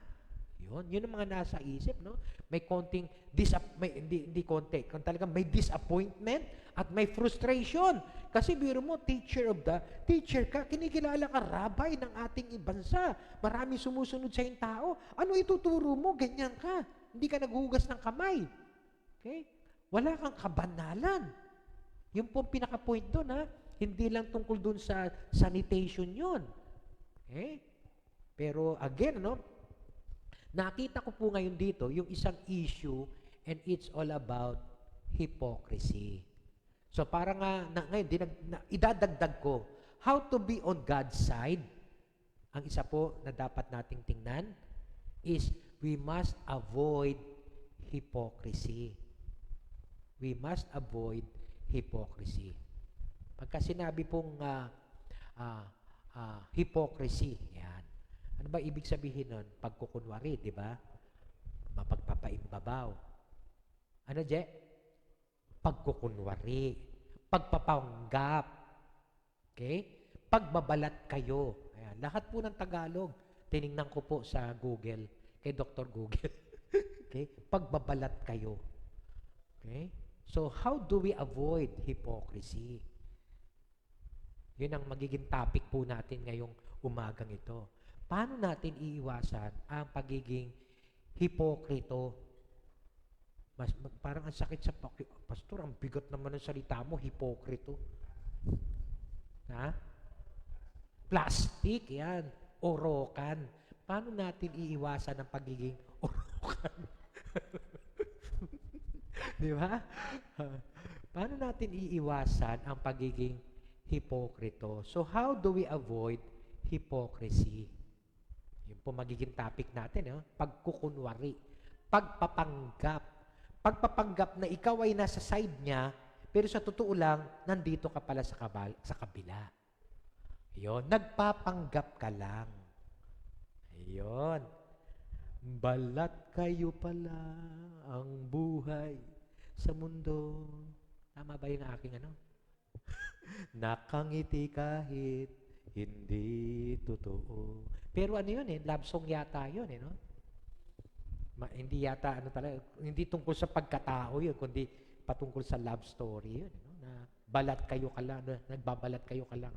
Yun ang mga nasa isip, no? May konting, hindi konti, kung talagang may disappointment at may frustration. Kasi biro mo, teacher ka, kinikilala ka, rabbi ng ating bansa. Marami sumusunod sa yung tao. Ano ituturo mo? Ganyan ka. Hindi ka naghuhugas ng kamay. Okay? Wala kang kabanalan. Yung pong pinaka-point doon, ha? Hindi lang tungkol doon sa sanitation yun. Okay? Pero again, no? Nakita ko po ngayon dito yung isang issue and it's all about hypocrisy. So parang ngayon, idadagdag ko, how to be on God's side. Ang isa po na dapat nating tingnan is we must avoid hypocrisy. We must avoid hypocrisy. Pagka sinabi pong hypocrisy, yan. Ano ba ibig sabihin nun? Pagkukunwari, di ba? Mapagpapaimbabaw. Ano, Je? Pagkukunwari. Pagpapanggap. Okay? Pagbabalat kayo. Ayan. Lahat po ng Tagalog, tiningnan ko po sa Google, kay Dr. Google. Okay? Pagbabalat kayo. Okay? So, how do we avoid hypocrisy? Yun ang magiging topic po natin ngayong umagang ito. Paano natin iiwasan ang pagiging hipokrito? Parang ang sakit sa pastor, ang bigat naman ng salita mo, hipokrito. Ha? Plastic, yan. Orokan. Paano natin iiwasan ang pagiging orokan? Di ba? Paano natin iiwasan ang pagiging hipokrito? So, how do we avoid hypocrisy? Yun po magiging topic natin. Pagkukunwari. Pagpapanggap. Pagpapanggap na ikaw ay nasa side niya, pero sa totoo lang, nandito ka pala sa kabila. Yun. Nagpapanggap ka lang. Ayun. Balat kayo pala ang buhay sa mundo. Tama ba yung aking Nakangiti kahit hindi totoo. Pero ano yun love song yata yun no? Hindi yata talaga, hindi tungkol sa pagkatao yun, kundi patungkol sa love story yun. Na balat kayo ka lang, nagbabalat kayo ka lang.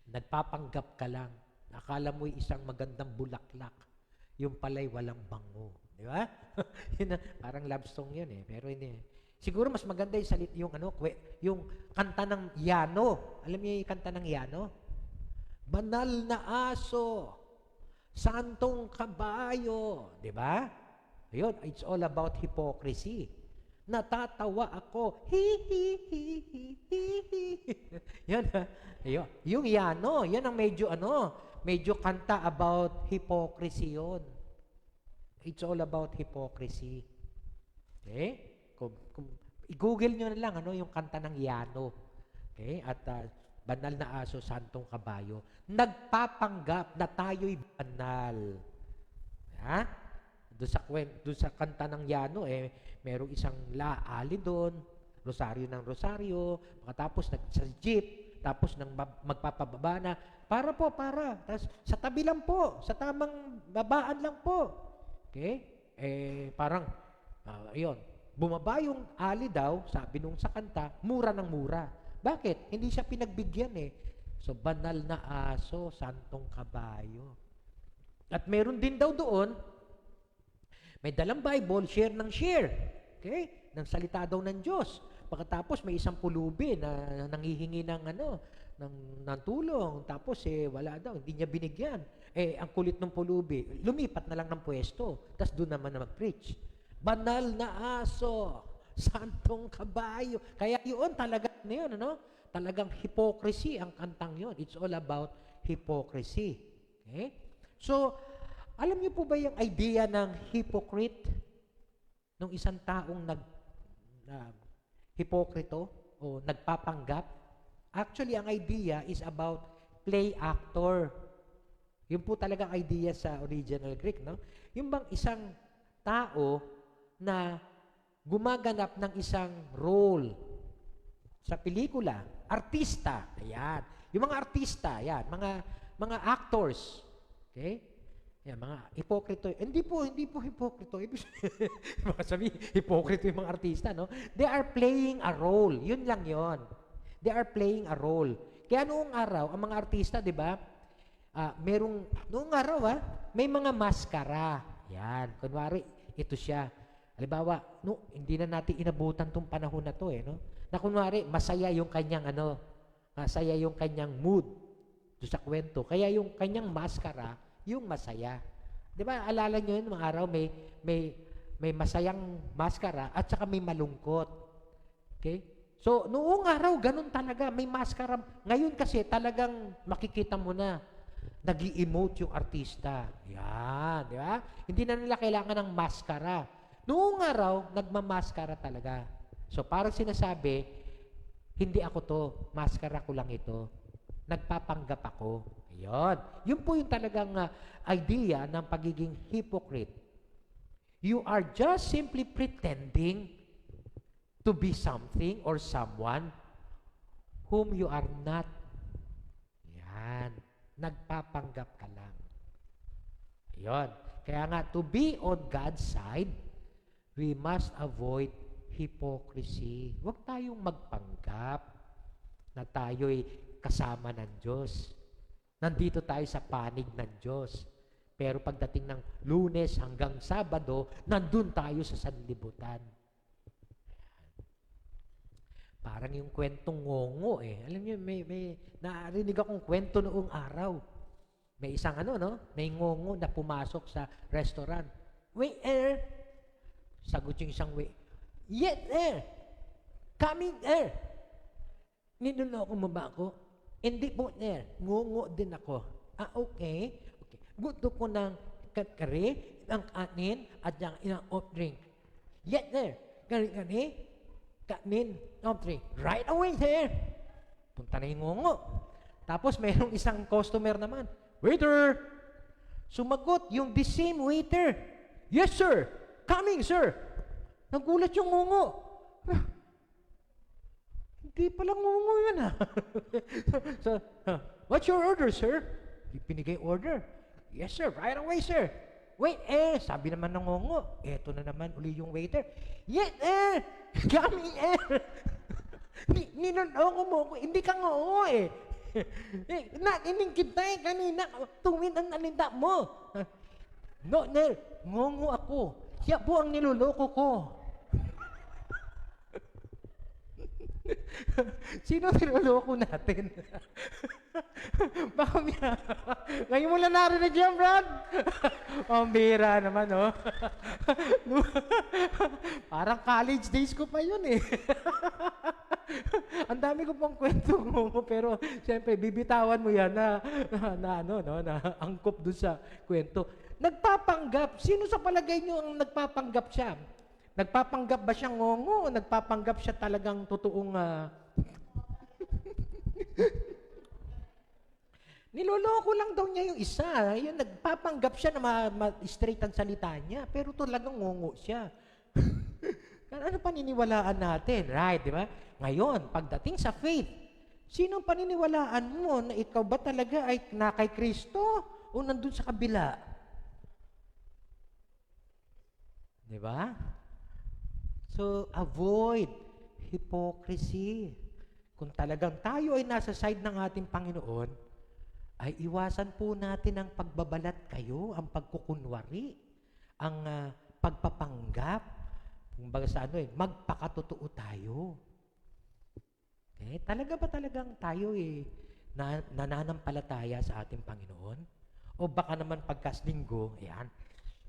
Nagpapanggap ka lang. Akala mo'y isang magandang bulaklak. Yung pala'y walang bango. Di ba? Parang love song yun pero hindi. Siguro mas maganda yung yung kanta ng Yano. Alam niyo yung kanta ng Yano? Banal na aso, santong kabayo. Di ba? Ayun, it's all about hypocrisy. Natatawa ako. Hi, hi, hi, hi, hi, hi. Yan, ayun. Yung Yano, yan ang medyo kanta about hypocrisy yun. It's all about hypocrisy. Okay? I-google nyo na lang yung kanta ng Yano. Okay? At banal na aso, santong kabayo. Nagpapanggap na tayo'y banal. Ha? Doon sa kanta ng Yano, merong isang laali doon, rosaryo ng rosaryo, tapos sa jeep, tapos magpapababa na, para. Tapos sa tabi lang po, sa tamang babaan lang po. Okay? Parang, ayun, bumaba yung ali daw, sabi nung sa kanta, mura ng mura. Bakit? Hindi siya pinagbigyan So, banal na aso, santong kabayo. At meron din daw doon, may dalang Bible, share ng share. Okay? Ng salita daw ng Diyos. Pagkatapos may isang pulubi na nanghihingi ng tulong. Tapos wala daw, hindi niya binigyan. Ang kulit ng pulubi, lumipat na lang ng pwesto. Tapos doon naman na mag-preach. Banal na aso, santong kabayo. Kaya yun talaga talagang hypocrisy ang kantang yun. It's all about hypocrisy. Okay? So, alam niyo po ba yung idea ng hypocrite? Nung isang taong hipokrito o nagpapanggap? Actually, ang idea is about play actor. Yun po talagang idea sa original Greek, no? Yung bang isang tao na gumaganap ng isang role sa pelikula, artista, ayan. Yung mga artista, ayan, mga actors, okay? Yan, mga hipokrito. Hindi po hipokrito. Baka sabi, hipokrito yung mga artista, no? They are playing a role. Yun lang yon. They are playing a role. Kaya noong araw, ang mga artista, di ba, noong araw, may mga maskara. Yan. Kunwari, ito siya. Halimbawa, hindi na natin inabutan tong panahon na to, no? Na kunwari, masaya yung kanyang, masaya yung kanyang mood doon sa kwento. Kaya yung kanyang maskara, yung masaya. Di ba, alala nyo yun, mga araw, may may masayang maskara at saka may malungkot. Okay? So, noong araw, ganun talaga. May maskara. Ngayon kasi, talagang makikita mo na, nag-i-emote yung artista. Yan, di ba? Hindi na nila kailangan ng maskara. Noong araw, nagmamaskara talaga. So, parang sinasabi, hindi ako to, maskara ko lang ito. Nagpapanggap ako. Ayun. Yun po yung talagang idea ng pagiging hypocrite. You are just simply pretending to be something or someone whom you are not. Yan. Nagpapanggap ka lang. Ayun. Kaya nga, to be on God's side, we must avoid hypocrisy. Huwag tayong magpanggap na tayo'y kasama ng Diyos. Nandito tayo sa panig ng Diyos. Pero pagdating ng Lunes hanggang Sabado, nandun tayo sa sanlibutan. Parang yung kwentong ngongo eh. Alam niyo, may narinig akong kwento noong araw. May isang may ngongo na pumasok sa restaurant. Waiter! Sagot yung isang waiter. Yes, sir! Coming, sir! Niloloko mo ba ako? Hindi po, sir. Ngongo din ako. Okay. Gusto ko ng kare, ng kanin, at yung ilang off drink. Yes, sir. Kare-kare, kanin, off drink. Right away, sir. Punta na yung ngongo. Tapos mayroong isang customer naman. Waiter! Sumagot yung the same waiter. Yes, sir. Coming, sir. Nagulat yung ngongo. Hindi pala ngongo yun, So, what's your order, sir? Pinigay order. Yes, sir. Right away, sir. Wait, sabi naman ng ngongo. Eto na naman uli yung waiter. Yes, coming, Ninonoko mo ko. Hindi ka ngongo, Naining kita kanina. Tuwin ang nalinda mo. No, ngongo ako. Siya po ang niloloko ko. Sino niloloko natin? Baka ngayon mo lang narinig yan, Brad? Pambira naman, Parang college days ko pa yun, Ang dami ko pang kwento mo, pero siyempre, bibitawan mo yan na angkop dun sa kwento. Nagpapanggap. Sino sa palagay nyo ang nagpapanggap siya? Nagpapanggap ba siyang ngongo o nagpapanggap siya talagang totoong niloloko lang daw niya yung isa. Yung nagpapanggap siya na ma-straight ang salita niya, pero talagang ngongo siya. Ano paniniwalaan natin? Right, di ba? Ngayon, pagdating sa faith, sinong paniniwalaan mo na ikaw ba talaga ay na kay Kristo o nandun sa kabila? Di ba? So, avoid hypocrisy. Kung talagang tayo ay nasa side ng ating Panginoon, ay iwasan po natin ang pagbabalat kayo, ang pagkukunwari, ang pagpapanggap. Kung baga sa magpakatotoo tayo. Okay? Talaga ba talagang tayo nananampalataya sa ating Panginoon? O baka naman pagkas linggo,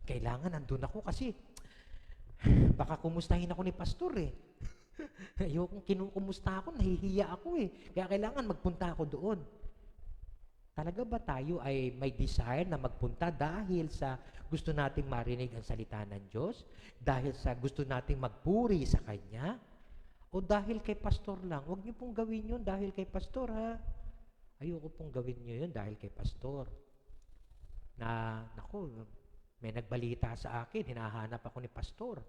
kailangan nandun ako kasi baka kumustahin ako ni pastor Ayokong kinukumusta ako, nahihiya ako Kaya kailangan magpunta ako doon. Talaga ba tayo ay may desire na magpunta dahil sa gusto nating marinig ang salita ng Diyos? Dahil sa gusto nating magpuri sa Kanya? O dahil kay pastor lang? Huwag niyo pong gawin yun dahil kay pastor, Ayoko pong gawin niyo yun dahil kay pastor. May nagbalita sa akin, hinahanap ako ni pastor.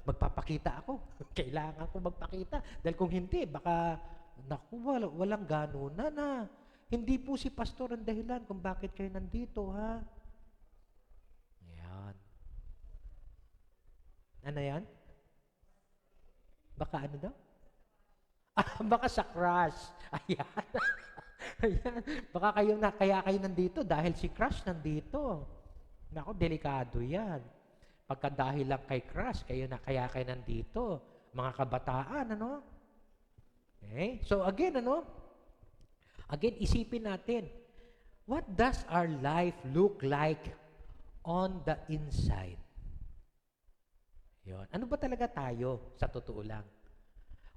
Magpapakita ako. Kailangan ko magpakita. Dahil kung hindi, baka, walang ganunan Hindi po si pastor ang dahilan kung bakit kayo nandito, Yan. Ano yan? Baka ano daw? Baka sa crush. Ayan. Ayan. Baka kaya kayo nandito dahil si crush nandito. Nako, delikado yan. Pagka dahil lang kay crush, kaya kayo nandito. Mga kabataan, Okay? So again, Again, isipin natin, what does our life look like on the inside? Yon. Ano ba talaga tayo sa totoo lang?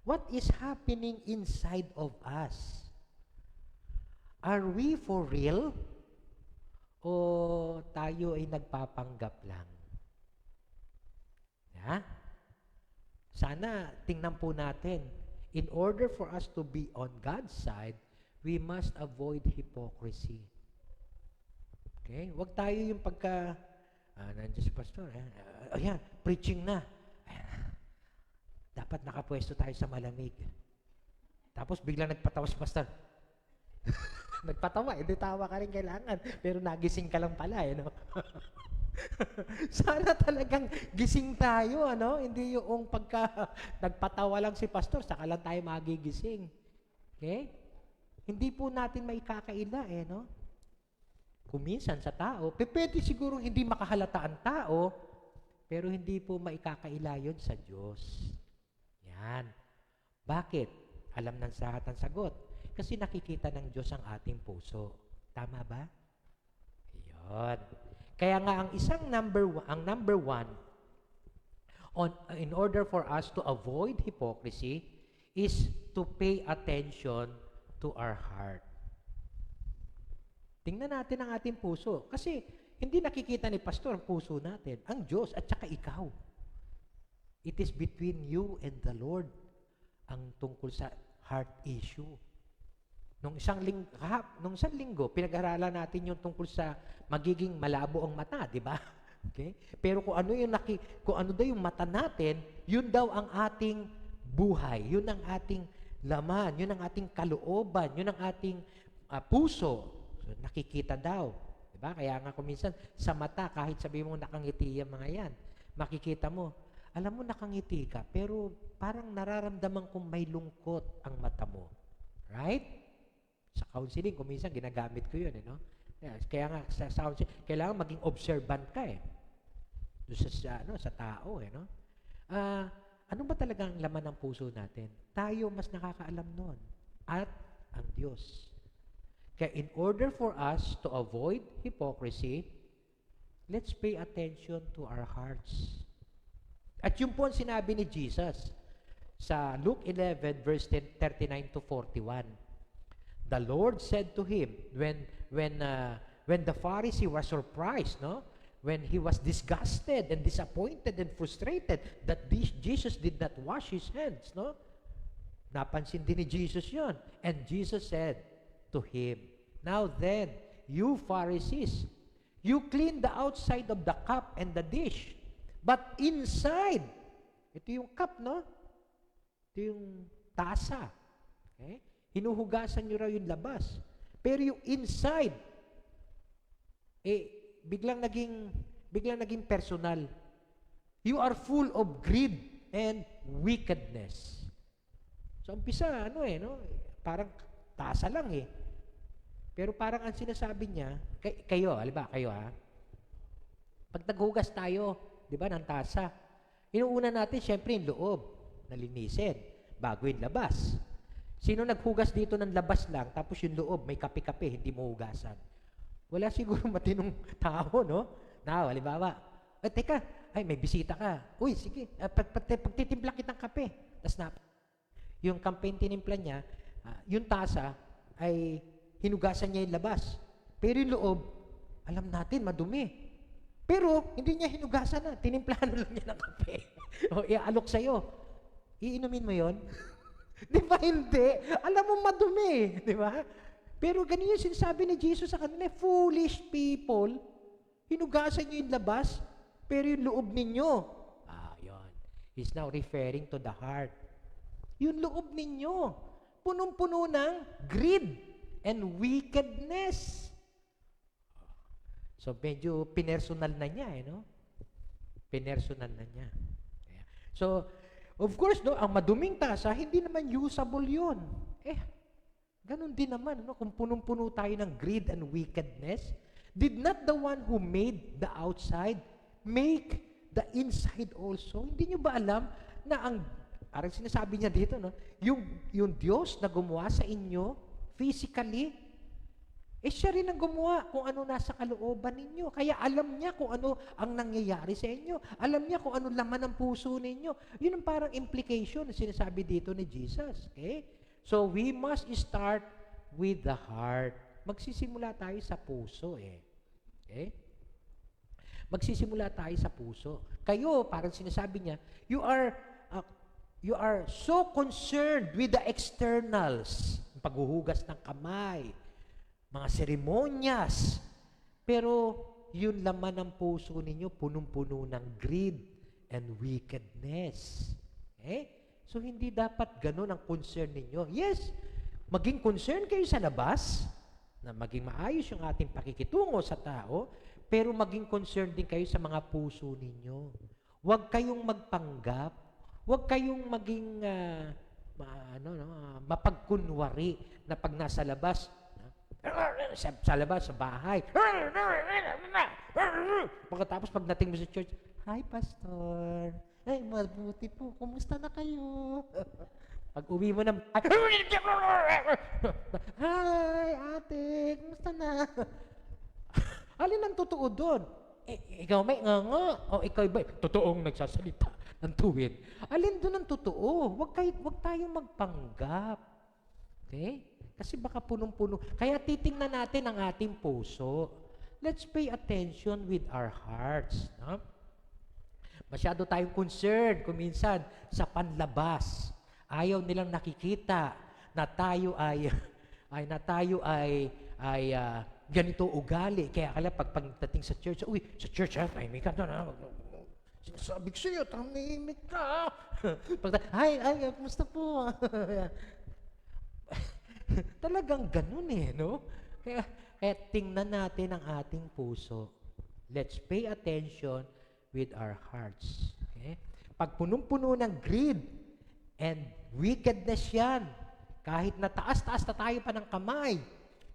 What is happening inside of us? Are we for real? O tayo ay nagpapanggap lang? Ha? Sana tingnan po natin. In order for us to be on God's side, we must avoid hypocrisy. Okay? Huwag tayo yung pagka, nandiyan si pastor, ayan, preaching na. Ayan, dapat nakapwesto tayo sa malamig. Tapos biglang nagpatawa si pastor. Nagpatawa, hindi tawa ka rin kailangan. Pero nagising ka lang pala, no? Sana talagang gising tayo, ano? Hindi yung pagka nagpatawa lang si pastor, saka lang tayo magigising. Okay? Hindi po natin maikakaila, no? Kuminsan sa tao, pwede siguro hindi makahalata ang tao, pero hindi po maikakaila yun sa Diyos. Yan. Bakit? Alam ng lahat ang sagot. Kasi nakikita ng Diyos ang ating puso. Tama ba? Yun. Kaya nga ang number one, in order for us to avoid hypocrisy, is to pay attention to our heart. Tingnan natin ang ating puso. Kasi hindi nakikita ni pastor ang puso natin. Ang Diyos at saka ikaw. It is between you and the Lord ang tungkol sa heart issue. Nung isang linggo, pinag-aralan natin yung tungkol sa magiging malabo ang mata, di ba? Okay? Pero kung ano daw yung mata natin, yun daw ang ating buhay, yun ang ating laman, yun ang ating kalooban, yun ang ating puso. So, nakikita daw. Diba? Kaya nga kuminsan, sa mata, kahit sabi mo nakangiti yung mga yan, makikita mo, alam mo nakangiti ka, pero parang nararamdaman kong may lungkot ang mata mo. Right? Sa counseling, kuminsan, ginagamit ko yun. No? Kaya nga, sa counseling, kailangan maging observant ka doon sa tao. No? Ano ba talaga ang laman ng puso natin? Tayo mas nakakaalam nun. At ang Diyos. Kaya in order for us to avoid hypocrisy, let's pay attention to our hearts. At yun po ang sinabi ni Jesus sa Luke 11 verse 39 to 41. The Lord said to him when the Pharisee was surprised, no? When he was disgusted and disappointed and frustrated that Jesus did not wash his hands, no? Napansin din ni Jesus 'yon. And Jesus said to him, "Now then, you Pharisees, you clean the outside of the cup and the dish, but inside," ito yung cup, no? Ito yung tasa. Okay? Hinuhugasan nyo raw yung labas. Pero yung inside, biglang naging personal. You are full of greed and wickedness. So, umpisa, no? Parang tasa lang Pero parang ang sinasabi niya, kayo pag naghugas tayo, di ba, ng tasa, inuuna natin, syempre, yung loob, nalinisin, bago yung labas. Sino naghugas dito ng labas lang, tapos yung loob, may kape-kape, hindi mo hugasan? Wala siguro matinong tao, no? Halimbawa, teka, may bisita ka. Uy, sige, pagtitimpla kitang kape. Tapos yung campaign tinimpla niya, yung tasa, ay hinugasan niya yung labas. Pero yung loob, alam natin, madumi. Pero, hindi niya hinugasan na. Tinimplahan lang niya ng kape. O, iaalok sa'yo. Iinumin mo yon? Di ba hindi? Alam mo, madumi. Di ba? Pero ganun yung sinasabi ni Jesus sa kanila, foolish people, hinugasan niyo yung labas, pero yung loob ninyo, yun. He's now referring to the heart. Yung loob ninyo, punong-puno ng greed and wickedness. So, medyo pinersonal na niya, no? Pinersonal na niya. So, of course, no, ang maduming tasa, hindi naman usable yun. Ganun din naman, no? Kung punong-puno tayo ng greed and wickedness, did not the one who made the outside make the inside also? Hindi nyo ba alam na parang sinasabi niya dito, no? Yung Diyos na gumawa sa inyo, physically, Siya rin ang gumawa kung ano nasa kalooban ninyo. Kaya alam niya kung ano ang nangyayari sa inyo. Alam niya kung ano laman ng puso ninyo. Yun ang parang implication na sinasabi dito ni Jesus. Okay? So, we must start with the heart. Magsisimula tayo sa puso Okay? Magsisimula tayo sa puso. Kayo, parang sinasabi niya, you are so concerned with the externals. Paghuhugas ng kamay, mga seremonyas. Pero yun laman ng puso ninyo, punong-puno ng greed and wickedness. So hindi dapat ganun ang concern ninyo. Yes, maging concern kayo sa labas, na maging maayos yung ating pakikitungo sa tao, pero maging concerned din kayo sa mga puso ninyo. Huwag kayong magpanggap, huwag kayong maging mapagkunwari na pag nasa labas, sa labas, sa bahay. Pagkatapos pagdating mo sa church, "Hi, Pastor. Ay, mabuti po. Kumusta na kayo?" Pag uwi mo ng "Hi, ate. Kumusta na?" Alin ang totoo doon? Ikaw may nga. O ikaw ba totoong nagsasalita ng tuwid? Alin doon ang totoo? Huwag tayong magpanggap. Okay? Kasi baka punong-puno. Kaya titingnan natin ang ating puso. Let's pay attention with our hearts. No? Masyado tayong concerned kuminsan sa panlabas. Ayaw nilang nakikita na tayo ay ganito ugali. Kaya pag pagdating sa church, sa church tahimik ka na. Sinasabi ko sa'yo, tahimik ka. Hi, kumusta po? Talagang ganun no? Kaya tingnan natin ang ating puso. Let's pay attention with our hearts. Okay? Pag punong-puno ng greed and wickedness yan, kahit na taas-taas na tayo pa ng kamay,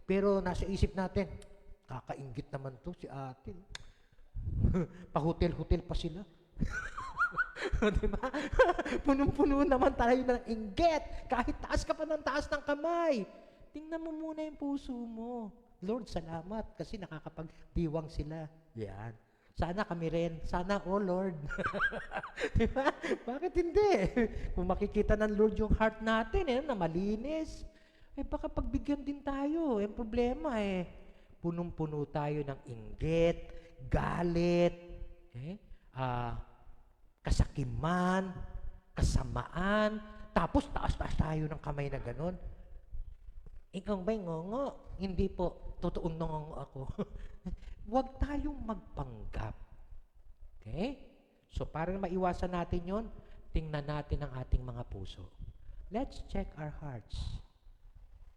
pero nasa isip natin, kakainggit naman to si ate. Pa-hotel-hotel pa sila. Diba? Punong-puno naman tayo ng inggit. Kahit taas ka pa ng taas ng kamay. Tingnan mo muna yung puso mo. Lord, salamat kasi nakakapagdiwang sila. Yan. Sana kami rin. Sana, Lord. Diba? Bakit hindi? Kung makikita ng Lord yung heart natin, na malinis, baka pagbigyan din tayo. Yung problema punong-puno tayo ng inggit, galit, kasakiman, kasamaan, tapos taas-taas tayo ng kamay na ganon. Ikaw ba'y ngongo? Hindi po. Totoong ngongo ako. Huwag tayong magpanggap. Okay? So, para maiwasan natin yon, tingnan natin ang ating mga puso. Let's check our hearts.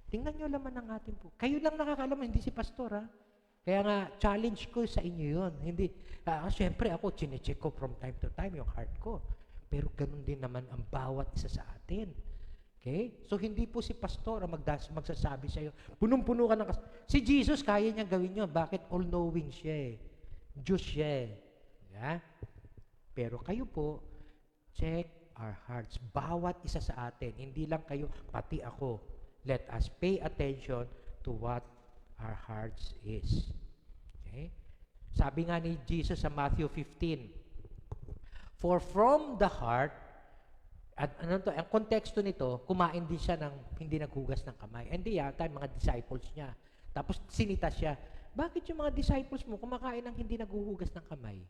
Tingnan nyo laman ng ating puso. Kayo lang nakakalam, hindi si pastor, ha? Kaya nga, challenge ko sa inyo yun. Hindi, siyempre ako, chinecheck ko from time to time yung heart ko. Pero ganun din naman ang bawat isa sa atin. Okay? So, hindi po si pastor ang magsasabi sa iyo, punong-puno ka ng si Jesus, kaya niya gawin yun. Bakit? All-knowing siya Diyos siya Yeah? Pero kayo po, check our hearts. Bawat isa sa atin. Hindi lang kayo, pati ako. Let us pay attention to what our hearts is. Okay? Sabi nga ni Jesus sa Matthew 15, "For from the heart," at ang konteksto nito, kumain din siya ng hindi naghugas ng kamay. Hindi yata yung mga disciples niya. Tapos sinita siya, "Bakit yung mga disciples mo kumakain ng hindi naghuhugas ng kamay?"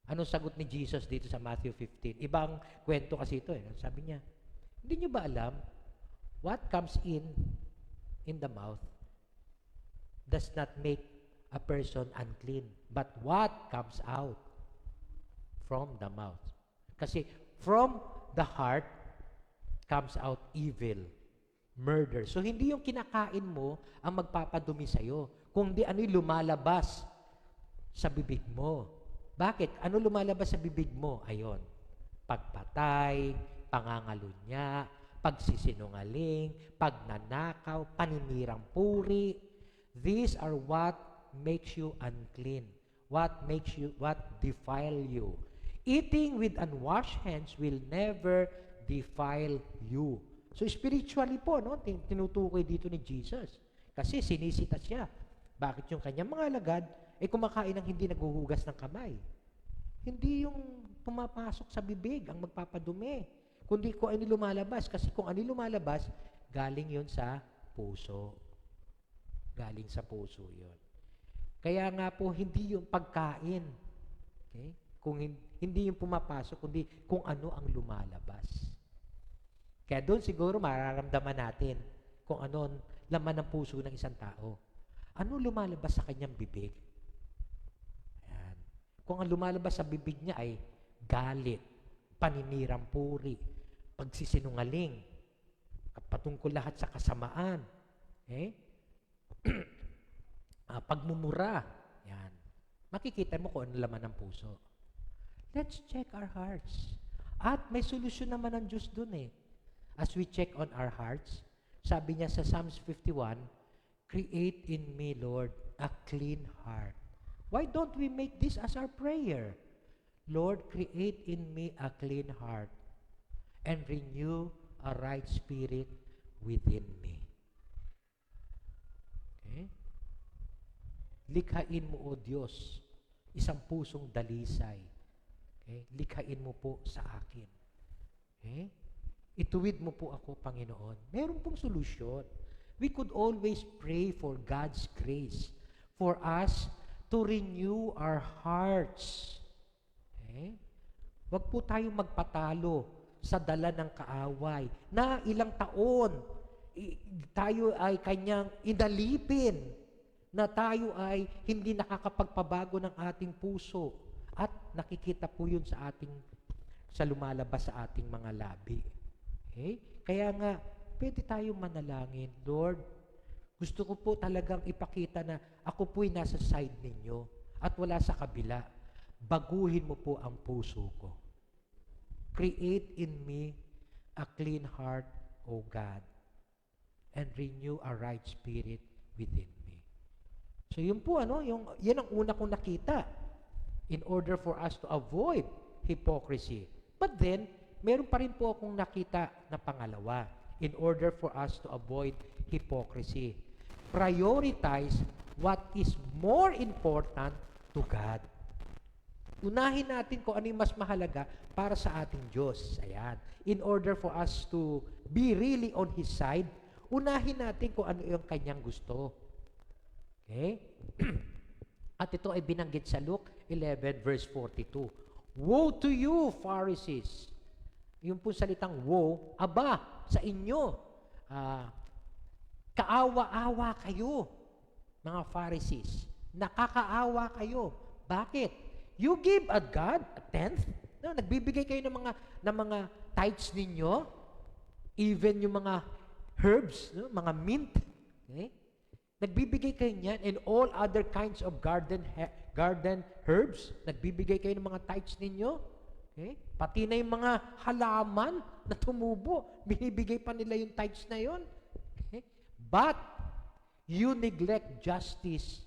Ano sagot ni Jesus dito sa Matthew 15? Ibang kwento kasi ito Sabi niya, "Hindi niyo ba alam, what comes in the mouth does not make a person unclean, but what comes out from the mouth." Kasi from the heart comes out evil, murder. So, hindi yung kinakain mo ang magpapadumi sa'yo, kundi ano yung lumalabas sa bibig mo. Bakit? Ano lumalabas sa bibig mo? Ayon, pagpatay, pangangalunya, pagsisinungaling, pagnanakaw, paninirang puri. These are what makes you unclean, what defile you. Eating with unwashed hands will never defile you. So spiritually po, tinutukoy dito ni Jesus. Kasi sinisita siya. Bakit yung kanyang mga alagad kumakain ng hindi naghuhugas ng kamay? Hindi yung pumapasok sa bibig ang magpapadumi, kundi kung ano lumalabas. Kasi kung ano lumalabas, galing yon sa puso. Galing sa puso yon. Kaya nga po, hindi yung pagkain. Okay? Kung hindi yung pumapasok, kundi kung ano ang lumalabas. Kaya doon siguro mararamdaman natin kung ano ang laman ng puso ng isang tao. Ano lumalabas sa kanyang bibig? Ayan. Kung ang lumalabas sa bibig niya ay galit, paninirang puri, pagsisinungaling, patungkol lahat sa kasamaan, pagmumura, yan. Makikita mo kung ano laman ng puso. Let's check our hearts. At may solusyon naman ng Diyos dun As we check on our hearts, sabi niya sa Psalms 51, create in me, Lord, a clean heart. Why don't we make this as our prayer? Lord, create in me a clean heart and renew a right spirit within me. Okay? Likhain mo, O Diyos, isang pusong dalisay. Okay? Likhain mo po sa akin. Okay? Ituwid mo po ako, Panginoon. Meron pong solusyon. We could always pray for God's grace for us to renew our hearts. Okay? Huwag po tayong magpatalo sa dala ng kaaway na ilang taon tayo ay kanyang inalipin, na tayo ay hindi nakakapagpabago ng ating puso at nakikita po yun sa lumalabas sa ating mga labi. Okay? Kaya nga, pwede tayong manalangin, Lord, gusto ko po talagang ipakita na ako po'y nasa side ninyo at wala sa kabila. Baguhin mo po ang puso ko. Create in me a clean heart, O God, and renew a right spirit within me. So yun po, yan ang una kong nakita in order for us to avoid hypocrisy. But then, meron pa rin po akong nakita na pangalawa in order for us to avoid hypocrisy. Prioritize what is more important to God. Unahin natin kung ano yung mas mahalaga para sa ating Diyos. Ayan. In order for us to be really on His side, unahin natin kung ano yung kanyang gusto. Okay? At ito ay binanggit sa Luke 11 verse 42. Woe to you, Pharisees! Yung po salitang woe, aba, sa inyo, kaawa-awa kayo, mga Pharisees. Nakakaawa kayo. Bakit? You give a God a tenth? No, nagbibigay kayo ng mga tithes ninyo, even yung mga herbs, mga mint. Okay? Nagbibigay kayo niyan, and all other kinds of garden herbs. Nagbibigay kayo ng mga tithes ninyo. Okay? Pati na yung mga halaman na tumubo, binibigay pa nila yung tithes na yon. Okay? But you neglect justice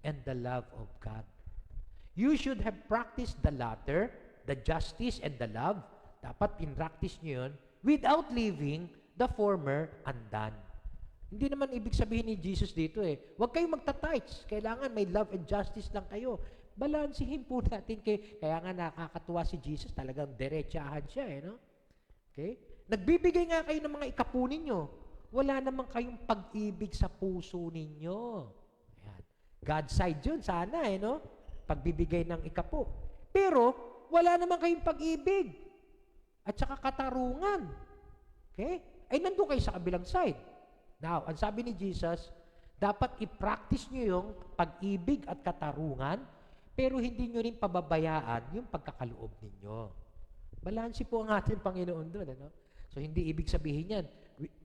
and the love of God. You should have practiced the latter, the justice and the love. Dapat pinractice nyo yun without leaving the former undone. Hindi naman ibig sabihin ni Jesus dito huwag kayong magta-tithes. Kailangan may love and justice lang kayo. Balansihin po natin kaya nga nakakatuwa si Jesus, talagang derechahan siya no? Okay? Nagbibigay nga kayo ng mga ikapunin nyo. Wala naman kayong pag-ibig sa puso ninyo. Ayan. God's side yun, sana no? Pagbibigay ng ikapo. Pero, wala naman kayong pag-ibig. At saka katarungan. Okay? Ay, nandun kayo sa kabilang side. Now, ang sabi ni Jesus, dapat i-practice nyo yung pag-ibig at katarungan, pero hindi nyo rin pababayaan yung pagkakaloob ninyo. Balansi po ang ating Panginoon doon. So, hindi ibig sabihin yan,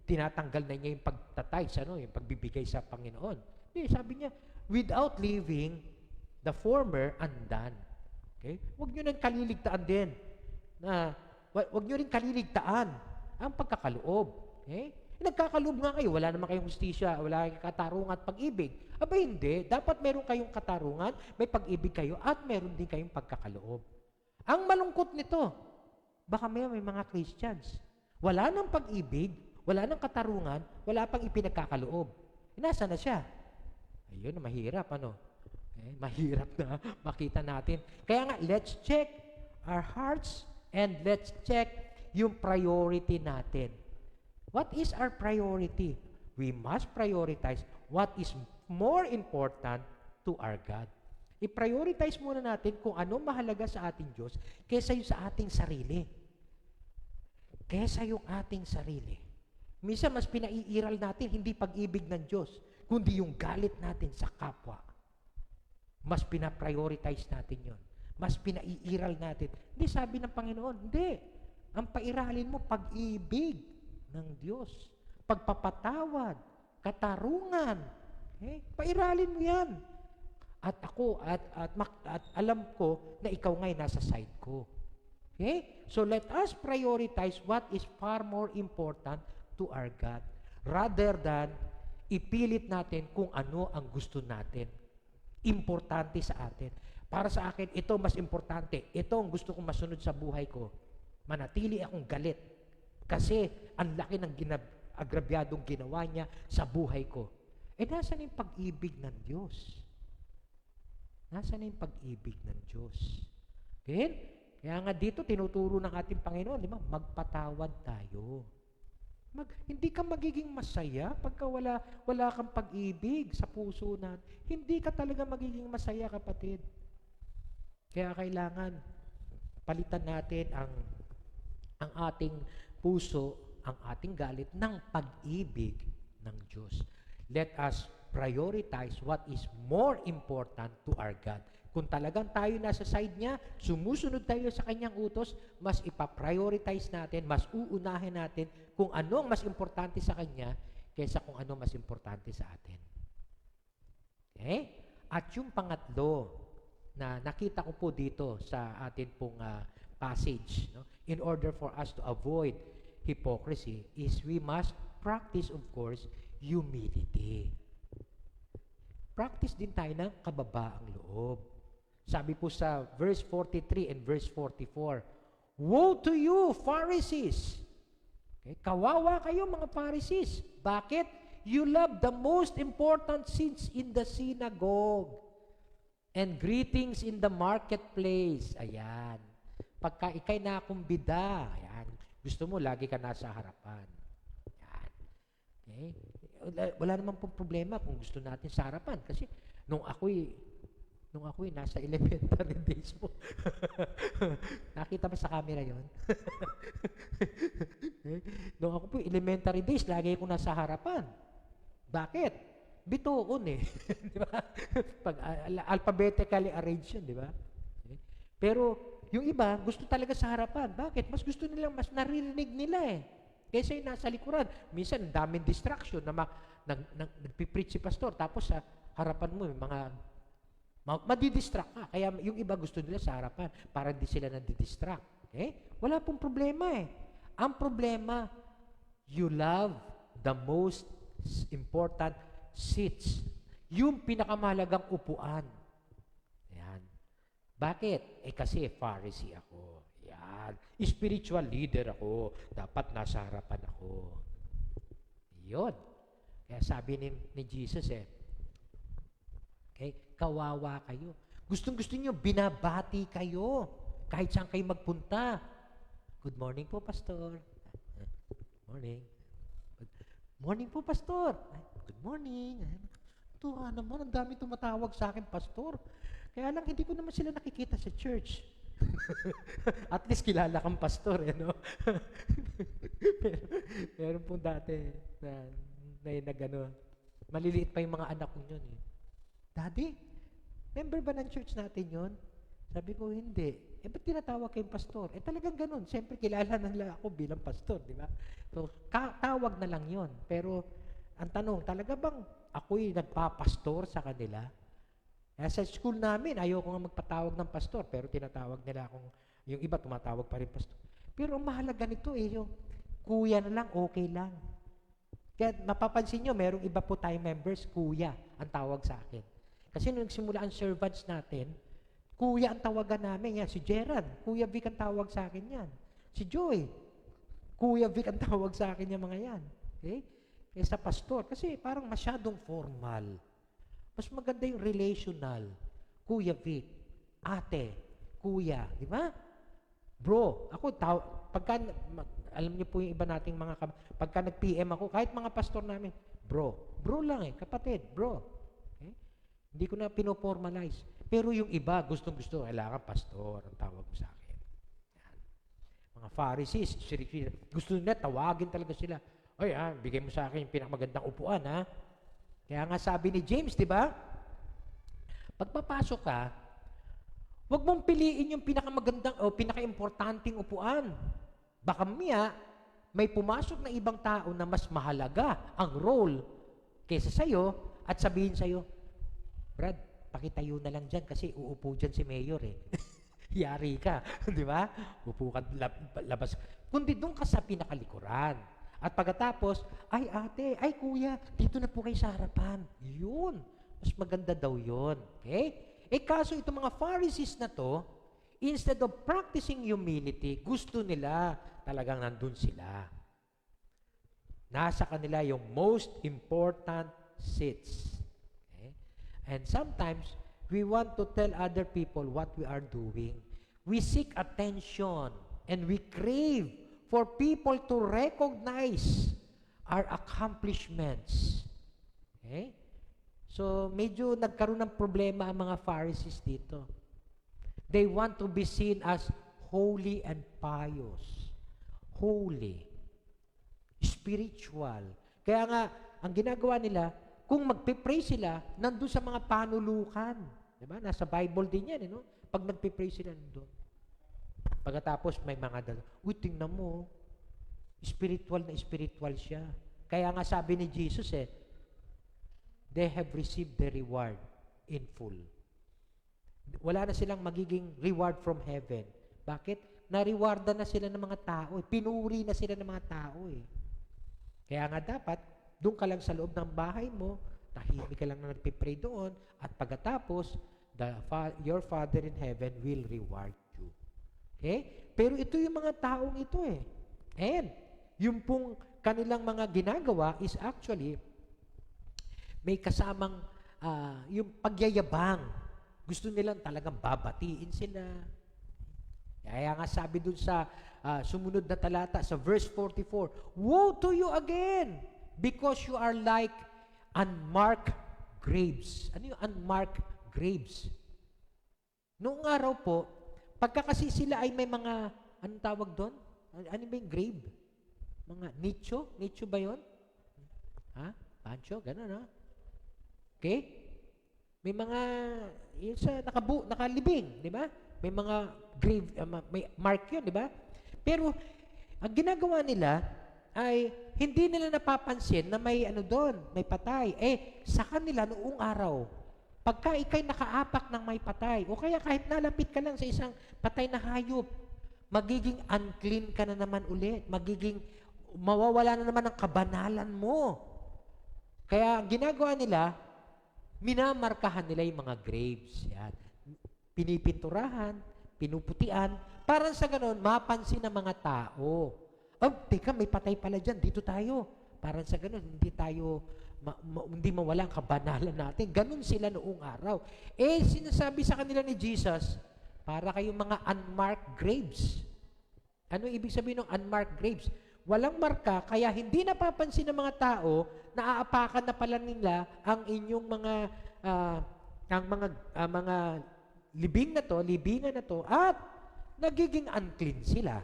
tinatanggal na niya yung pagtatights, yung pagbibigay sa Panginoon. Hindi, sabi niya, without leaving the former undone. Okay? Huwag nyo nang kaliligtaan din. Huwag nyo rin kaliligtaan ang pagkakaloob. Okay? Nagkakaloob nga kayo, wala naman kayong hustisya, wala kayong katarungan at pag-ibig. Aba hindi, dapat meron kayong katarungan, may pag-ibig kayo, at meron din kayong pagkakaloob. Ang malungkot nito, baka may mga Christians, wala nang pag-ibig, wala nang katarungan, wala pang ipinagkakaloob. Nasa na siya? Ayun, mahirap, ano? Mahirap na makita natin. Kaya nga, let's check our hearts and let's check yung priority natin. What is our priority? We must prioritize what is more important to our God. I-prioritize muna natin kung ano mahalaga sa ating Diyos kaysa yung sa ating sarili. Kaysa yung ating sarili. Minsan mas pinaiiral natin hindi pag-ibig ng Diyos, kundi yung galit natin sa kapwa. Mas pina-prioritize natin yon. Mas pinaiiral natin. Hindi sabi ng Panginoon, hindi. Ang pairalin mo, pag-ibig ng Diyos. Pagpapatawad, katarungan. Pairalin mo yan. At ako, at alam ko na ikaw nga'y nasa side ko. Okay? So let us prioritize what is far more important to our God rather than ipilit natin kung ano ang gusto natin. Importante sa atin. Para sa akin, ito mas importante. Ito ang gusto kong masunod sa buhay ko. Manatili akong galit. Kasi ang laki ng agrabyadong ginawa niya sa buhay ko. Nasaan yung pag-ibig ng Diyos? Nasaan yung pag-ibig ng Diyos? Okay? Kaya nga dito, tinuturo ng ating Panginoon, di ba? Magpatawad tayo. Hindi ka magiging masaya pagka wala kang pag-ibig sa puso natin. Hindi ka talaga magiging masaya, kapatid. Kaya kailangan palitan natin ang ating puso, ang ating galit ng pag-ibig ng Diyos. Let us prioritize what is more important to our God. Kung talagang tayo nasa side niya, sumusunod tayo sa kanyang utos, mas ipaprioritize natin, mas uunahin natin kung ano ang mas importante sa kanya kaysa kung ano mas importante sa atin. Okay? At yung pangatlo na nakita ko po dito sa atin pong passage, no? In order for us to avoid hypocrisy is we must practice, of course, humility. Practice din tayo ng kababaang loob. Sabi po sa verse 43 and verse 44, woe to you, Pharisees! Okay? Kawawa kayo, mga Pharisees. Bakit? You love the most important seats in the synagogue and greetings in the marketplace. Ayan. Pagka ikay nakumbida, ayan, gusto mo, lagi ka nasa harapan. Ayan. Okay? Wala namang pong problema kung gusto natin sa harapan. Kasi nung ako'y nasa elementary days mo. Nakita ba sa camera yon? Nung ako po elementary days, lagi ako nasa harapan. Bakit? Bitoon eh. Di ba? Pag alphabetically arranged yun, di ba? Pero yung iba, gusto talaga sa harapan. Bakit? Mas gusto nilang, mas naririnig nila eh. Kaysa yung nasa likuran. Minsan, daming distraction na nagpipreach si pastor. Tapos sa harapan mo, yung mga madidistract ka. Kaya yung iba gusto nila sa harapan para hindi sila nadidistract. Okay? Wala pong problema eh. Ang problema, you love the most important seats. Yung pinakamahalagang upuan. Ayan. Bakit? Kasi Pharisee ako. Yan. Spiritual leader ako. Dapat nasa harapan ako. Yun. Kaya sabi ni Jesus okay, kawawa kayo. Gustong-gusto niyo, binabati kayo. Kahit saan kayo magpunta. Good morning po, Pastor. Morning. Good morning po, Pastor. Good morning. Ito, naman, ang dami tumatawag sa akin, Pastor. Kaya lang, hindi ko naman sila nakikita sa church. At least kilala kang pastor, no? Meron pong dati na gano'n. Maliliit pa yung mga anak ko yun. Daddy, member ba ng church natin yun? Sabi ko, hindi. Ba't tinatawag kayong pastor? Talagang gano'n. Siyempre, kilala na nila ako bilang pastor, di ba? So, tawag na lang yun. Pero, ang tanong, talaga bang ako'y nagpapastor sa kanila? Sa school namin, ayoko nga magpatawag ng pastor, pero tinatawag nila akong, yung iba tumatawag pa rin pastor. Pero ang mahalaga nito yung kuya na lang, okay lang. Kaya mapapansin nyo, merong iba po tayong members, kuya ang tawag sa akin. Kasi nung nagsimula ang servants natin, kuya ang tawagan namin. Yan, si Gerard, Kuya Vic ang tawag sa akin yan. Si Joy, Kuya Vic ang tawag sa akin yung mga yan. Okay? kaysa pastor. Kasi parang masyadong formal. Mas maganda yung relational. Kuya Vic, ate, kuya, di ba? Bro, ako, pagka, alam niyo po yung iba nating mga, pagka nag-PM ako, kahit mga pastor namin, bro lang kapatid, bro. Okay? Hindi ko na pinoformalize. Pero yung iba, gustong-gusto, kailangan pastor, ang tawag mo sa akin. Yan. Mga Pharisees, gusto nila, tawagin talaga sila. Oy, bigay mo sa akin yung pinakamagandang upuan, ha? Kaya nga sabi ni James, di ba? Pagpapasok ka, huwag mong piliin yung pinakamagandang o pinakaimportanteng upuan. Baka may pumasok na ibang tao na mas mahalaga ang role kaysa sa'yo at sabihin sa'yo, Brad, pakitayo na lang dyan kasi uupo dyan si Mayor eh. Yari ka, di ba? Upo ka labas. Kundi doon ka sa pinakalikuran. At pagkatapos, ay ate, ay kuya, dito na po kayo sa harapan. Yun. Mas maganda daw yun. Okay? Kaso itong mga Pharisees na to, instead of practicing humility, gusto nila talagang nandun sila. Nasa kanila yung most important seats. Okay? And sometimes, we want to tell other people what we are doing. We seek attention and we crave for people to recognize our accomplishments. Okay? So, medyo nagkaroon ng problema ang mga Pharisees dito. They want to be seen as holy and pious. Holy. Spiritual. Kaya nga, ang ginagawa nila, kung magpipray sila, nandun sa mga panulukan. Diba? Nasa Bible din yan, no? Pag nagpipray sila nandun. Pagkatapos, may mga tingnan mo, spiritual na spiritual siya. Kaya nga sabi ni Jesus they have received the reward in full. Wala na silang magiging reward from heaven. Bakit? Na-rewardan na sila ng mga tao. Pinuri na sila ng mga tao. Kaya nga dapat, doon ka lang sa loob ng bahay mo, tahimik ka lang na nagpipray doon, at pagkatapos, your Father in heaven will reward you. Okay? Pero ito yung mga taong ito And, yung pong kanilang mga ginagawa is actually, may kasamang yung pagyayabang. Gusto nilang talagang babatiin sila. Kaya nga sabi dun sa sumunod na talata, sa verse 44, woe to you again, because you are like unmarked grapes. Ano yung unmarked grapes? Noong araw po, pagka kasi sila ay may mga, anong tawag doon? Ano ba yung grape? Mga nicho? Nicho ba yun? Pancho? Ganun, ha? Okay? May mga, yun sa nakalibing, di ba? May mga grave, may mark yun, di ba? Pero, ang ginagawa nila ay hindi nila napapansin na may doon, may patay. Sa kanila noong araw, pagka ikay nakaapak ng may patay, o kaya kahit nalapit ka lang sa isang patay na hayop, magiging unclean ka na naman ulit. Mawawala na naman ang kabanalan mo. Kaya, ang ginagawa nila, minamarkahan nila yung mga graves. Yan. Pinipinturahan, pinuputian, para sa ganun, mapansin ng mga tao. Teka, may patay pala dyan, dito tayo. Para sa ganun, hindi mawala ang kabanalan natin. Ganun sila noong araw. Sinasabi sa kanila ni Jesus, para kayong mga unmarked graves. Ano ibig sabihin ng unmarked graves? Walang marka, kaya hindi napapansin ng mga tao na aapakan na pala nila ang inyong mga libingan na to, at nagiging unclean sila.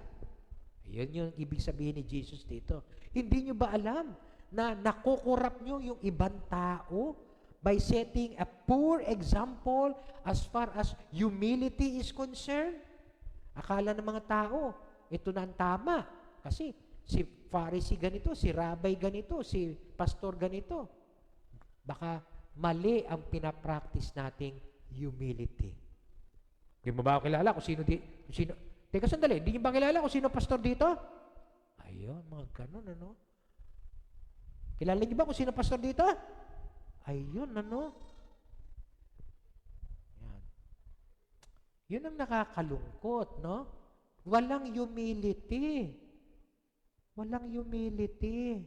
Ayun yung ibig sabihin ni Jesus dito. Hindi nyo ba alam na nakukurap nyo yung ibang tao by setting a poor example as far as humility is concerned? Akala ng mga tao, ito na ang tama. Kasi si Pharisee ganito, si Rabbi ganito, si Pastor ganito. Baka mali ang pinapractice nating humility. Hindi mo ba ako kilala kung sino? Teka sandali, hindi niyo ba kilala kung sino pastor dito? Ayun, mga ganun, ano? Kilala niyo ba kung sino pastor dito? Ayun, ano? Yan. Yun ang nakakalungkot, no? Walang humility. Walang humility.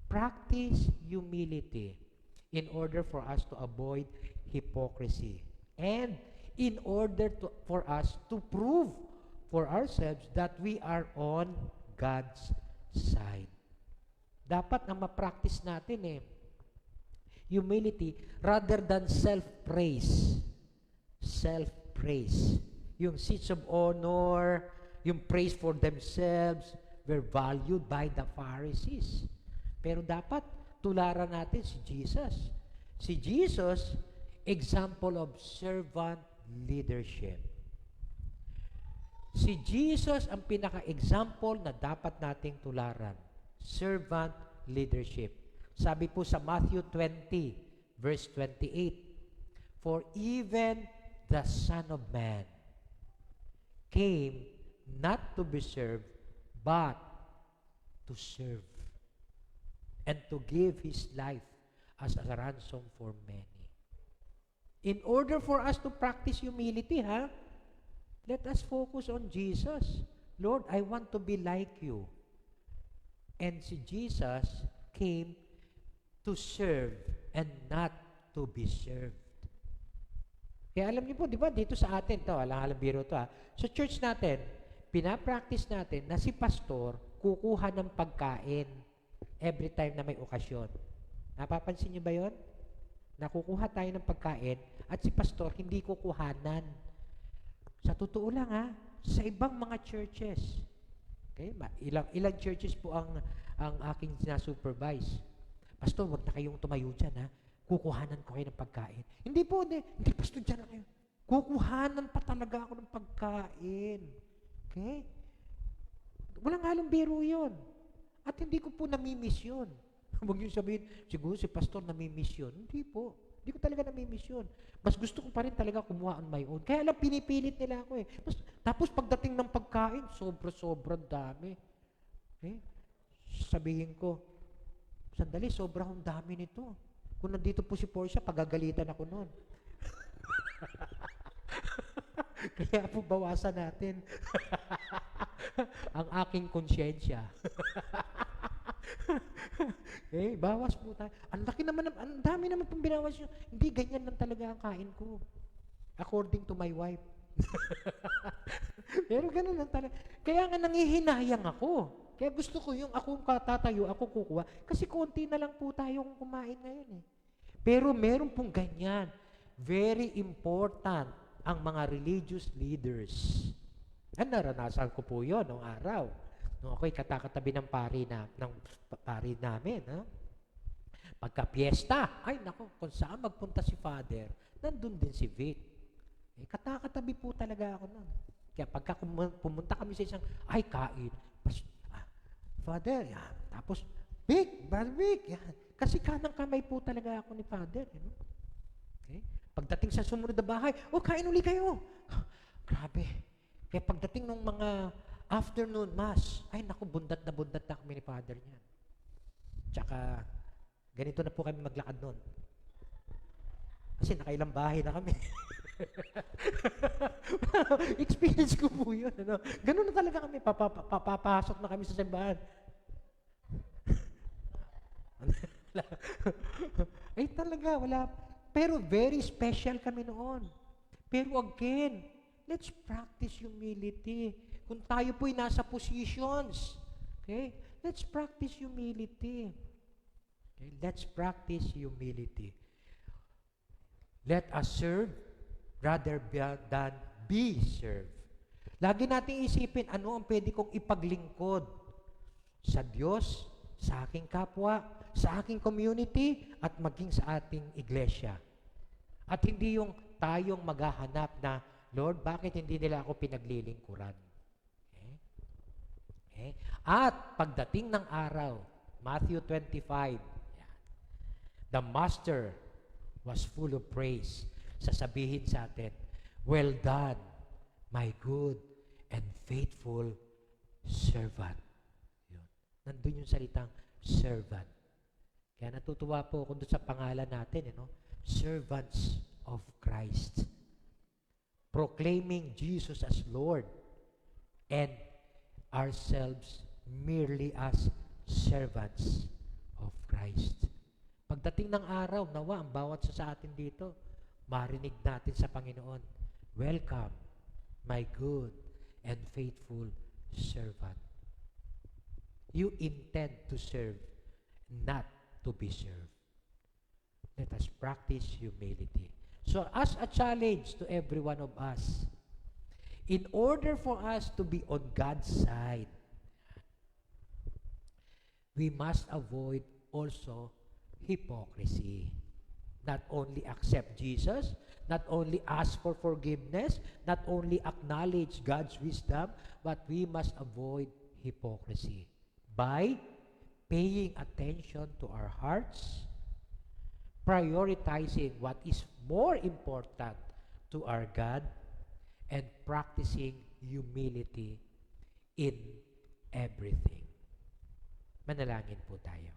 Practice humility in order for us to avoid hypocrisy and in order for us to prove for ourselves that we are on God's side. Dapat na ma-practice natin humility rather than self-praise. Self-praise. Yung seats of honor, yung praise for themselves were valued by the Pharisees. Pero dapat tularan natin si Jesus. Si Jesus, example of servant leadership. Si Jesus ang pinaka-example na dapat nating tularan. Servant leadership. Sabi po sa Matthew 20, verse 28, "For even the Son of Man came not to be served, but to serve, and to give His life as a ransom for many." In order for us to practice humility, let us focus on Jesus. Lord, I want to be like you. And si Jesus came to serve and not to be served. Kaya alam niyo po, di ba, dito sa atin, alang-alang biro to sa church natin, pinapractice natin na si pastor kukuha ng pagkain every time na may okasyon. Napapansin niyo ba yon? Nakukuha tayo ng pagkain at si pastor hindi kukuhanan. Sa totoo lang sa ibang mga churches. Okay? Ilang churches po ang aking na-supervise. Pastor, wag na kayong tumayo dyan kukuhanan ko kayo ng pagkain. Hindi po, hindi pastor dyan na kayo. Kukuhanan pa talaga ako ng pagkain. Okay? Walang halong biro yun. At hindi ko po namimiss yun. Huwag yung sabihin, siguro si pastor namimiss yun. Hindi po. Hindi ko talaga namimiss yun. Mas gusto ko pa rin talaga kumuha on my own. Kaya lang, pinipilit nila ako Tapos pagdating ng pagkain, sobra-sobrang dami. Okay? Sabihin ko, sandali, sobrang dami nito. Kung nandito po si Portia, pagagalitan ako noon. Kaya po bawasan natin ang aking konsyensya. Bawas po tayo. Ang laki naman, ang dami naman pong binawas nyo. Hindi, ganyan lang talaga ang kain ko. According to my wife. Pero ganun lang talaga. Kaya nga nangihinayang ako. Kaya gusto ko yung ako tatayo, ako kukuha. Kasi konti na lang po tayong kumain ngayon Pero meron pong ganyan. Very important ang mga religious leaders. Naranasan ko po yun noong araw. Nung ako'y katakatabi ng pari namin. Pagka piyesta, ay nako, kung saan magpunta si Father, nandun din si Vic. Katakatabi po talaga ako nun. Kaya pagka pumunta kami sa isang, ay kain. Father, yan. Tapos, Vic, kasi kanang kamay po talaga ako ni Father. Okay? Pagdating sa sumunod na bahay, kain uli kayo. Grabe. Kaya pagdating ng mga afternoon mass, ay naku, bundat na kami ni Father niyan. Tsaka, ganito na po kami maglakad nun. Kasi nakailang bahay na kami. Experience ko po yun. Ganun na talaga kami, papapasok na kami sa simbahan. Ay talaga, wala. Pero very special kami noon. Pero again, let's practice humility. Kung tayo po'y nasa positions, okay? Let's practice humility. Okay? Let's practice humility. Let us serve rather than be served. Lagi nating isipin, ano ang pwede kong ipaglingkod sa Diyos, sa aking kapwa, sa aking community, at maging sa ating iglesia. At hindi yung tayong maghahanap na, Lord, bakit hindi nila ako pinaglilingkuran? Okay? At pagdating ng araw, Matthew 25, the Master was full of praise. Sasabihin sa atin, well done, my good and faithful servant. Yun. Nandun yung salitang servant. Kaya natutuwa po ako doon sa pangalan natin, servants of Christ. Proclaiming Jesus as Lord and ourselves merely as servants of Christ. Pagdating ng araw, nawa ang bawat sa atin dito, marinig natin sa Panginoon, "Welcome, my good and faithful servant." You intend to serve, not to be served. Let us practice humility. So as a challenge to every one of us, in order for us to be on God's side, we must avoid also hypocrisy. Not only accept Jesus, not only ask for forgiveness, not only acknowledge God's wisdom, but we must avoid hypocrisy by paying attention to our hearts, prioritizing what is more important to our God, and practicing humility in everything. Manalangin po tayo.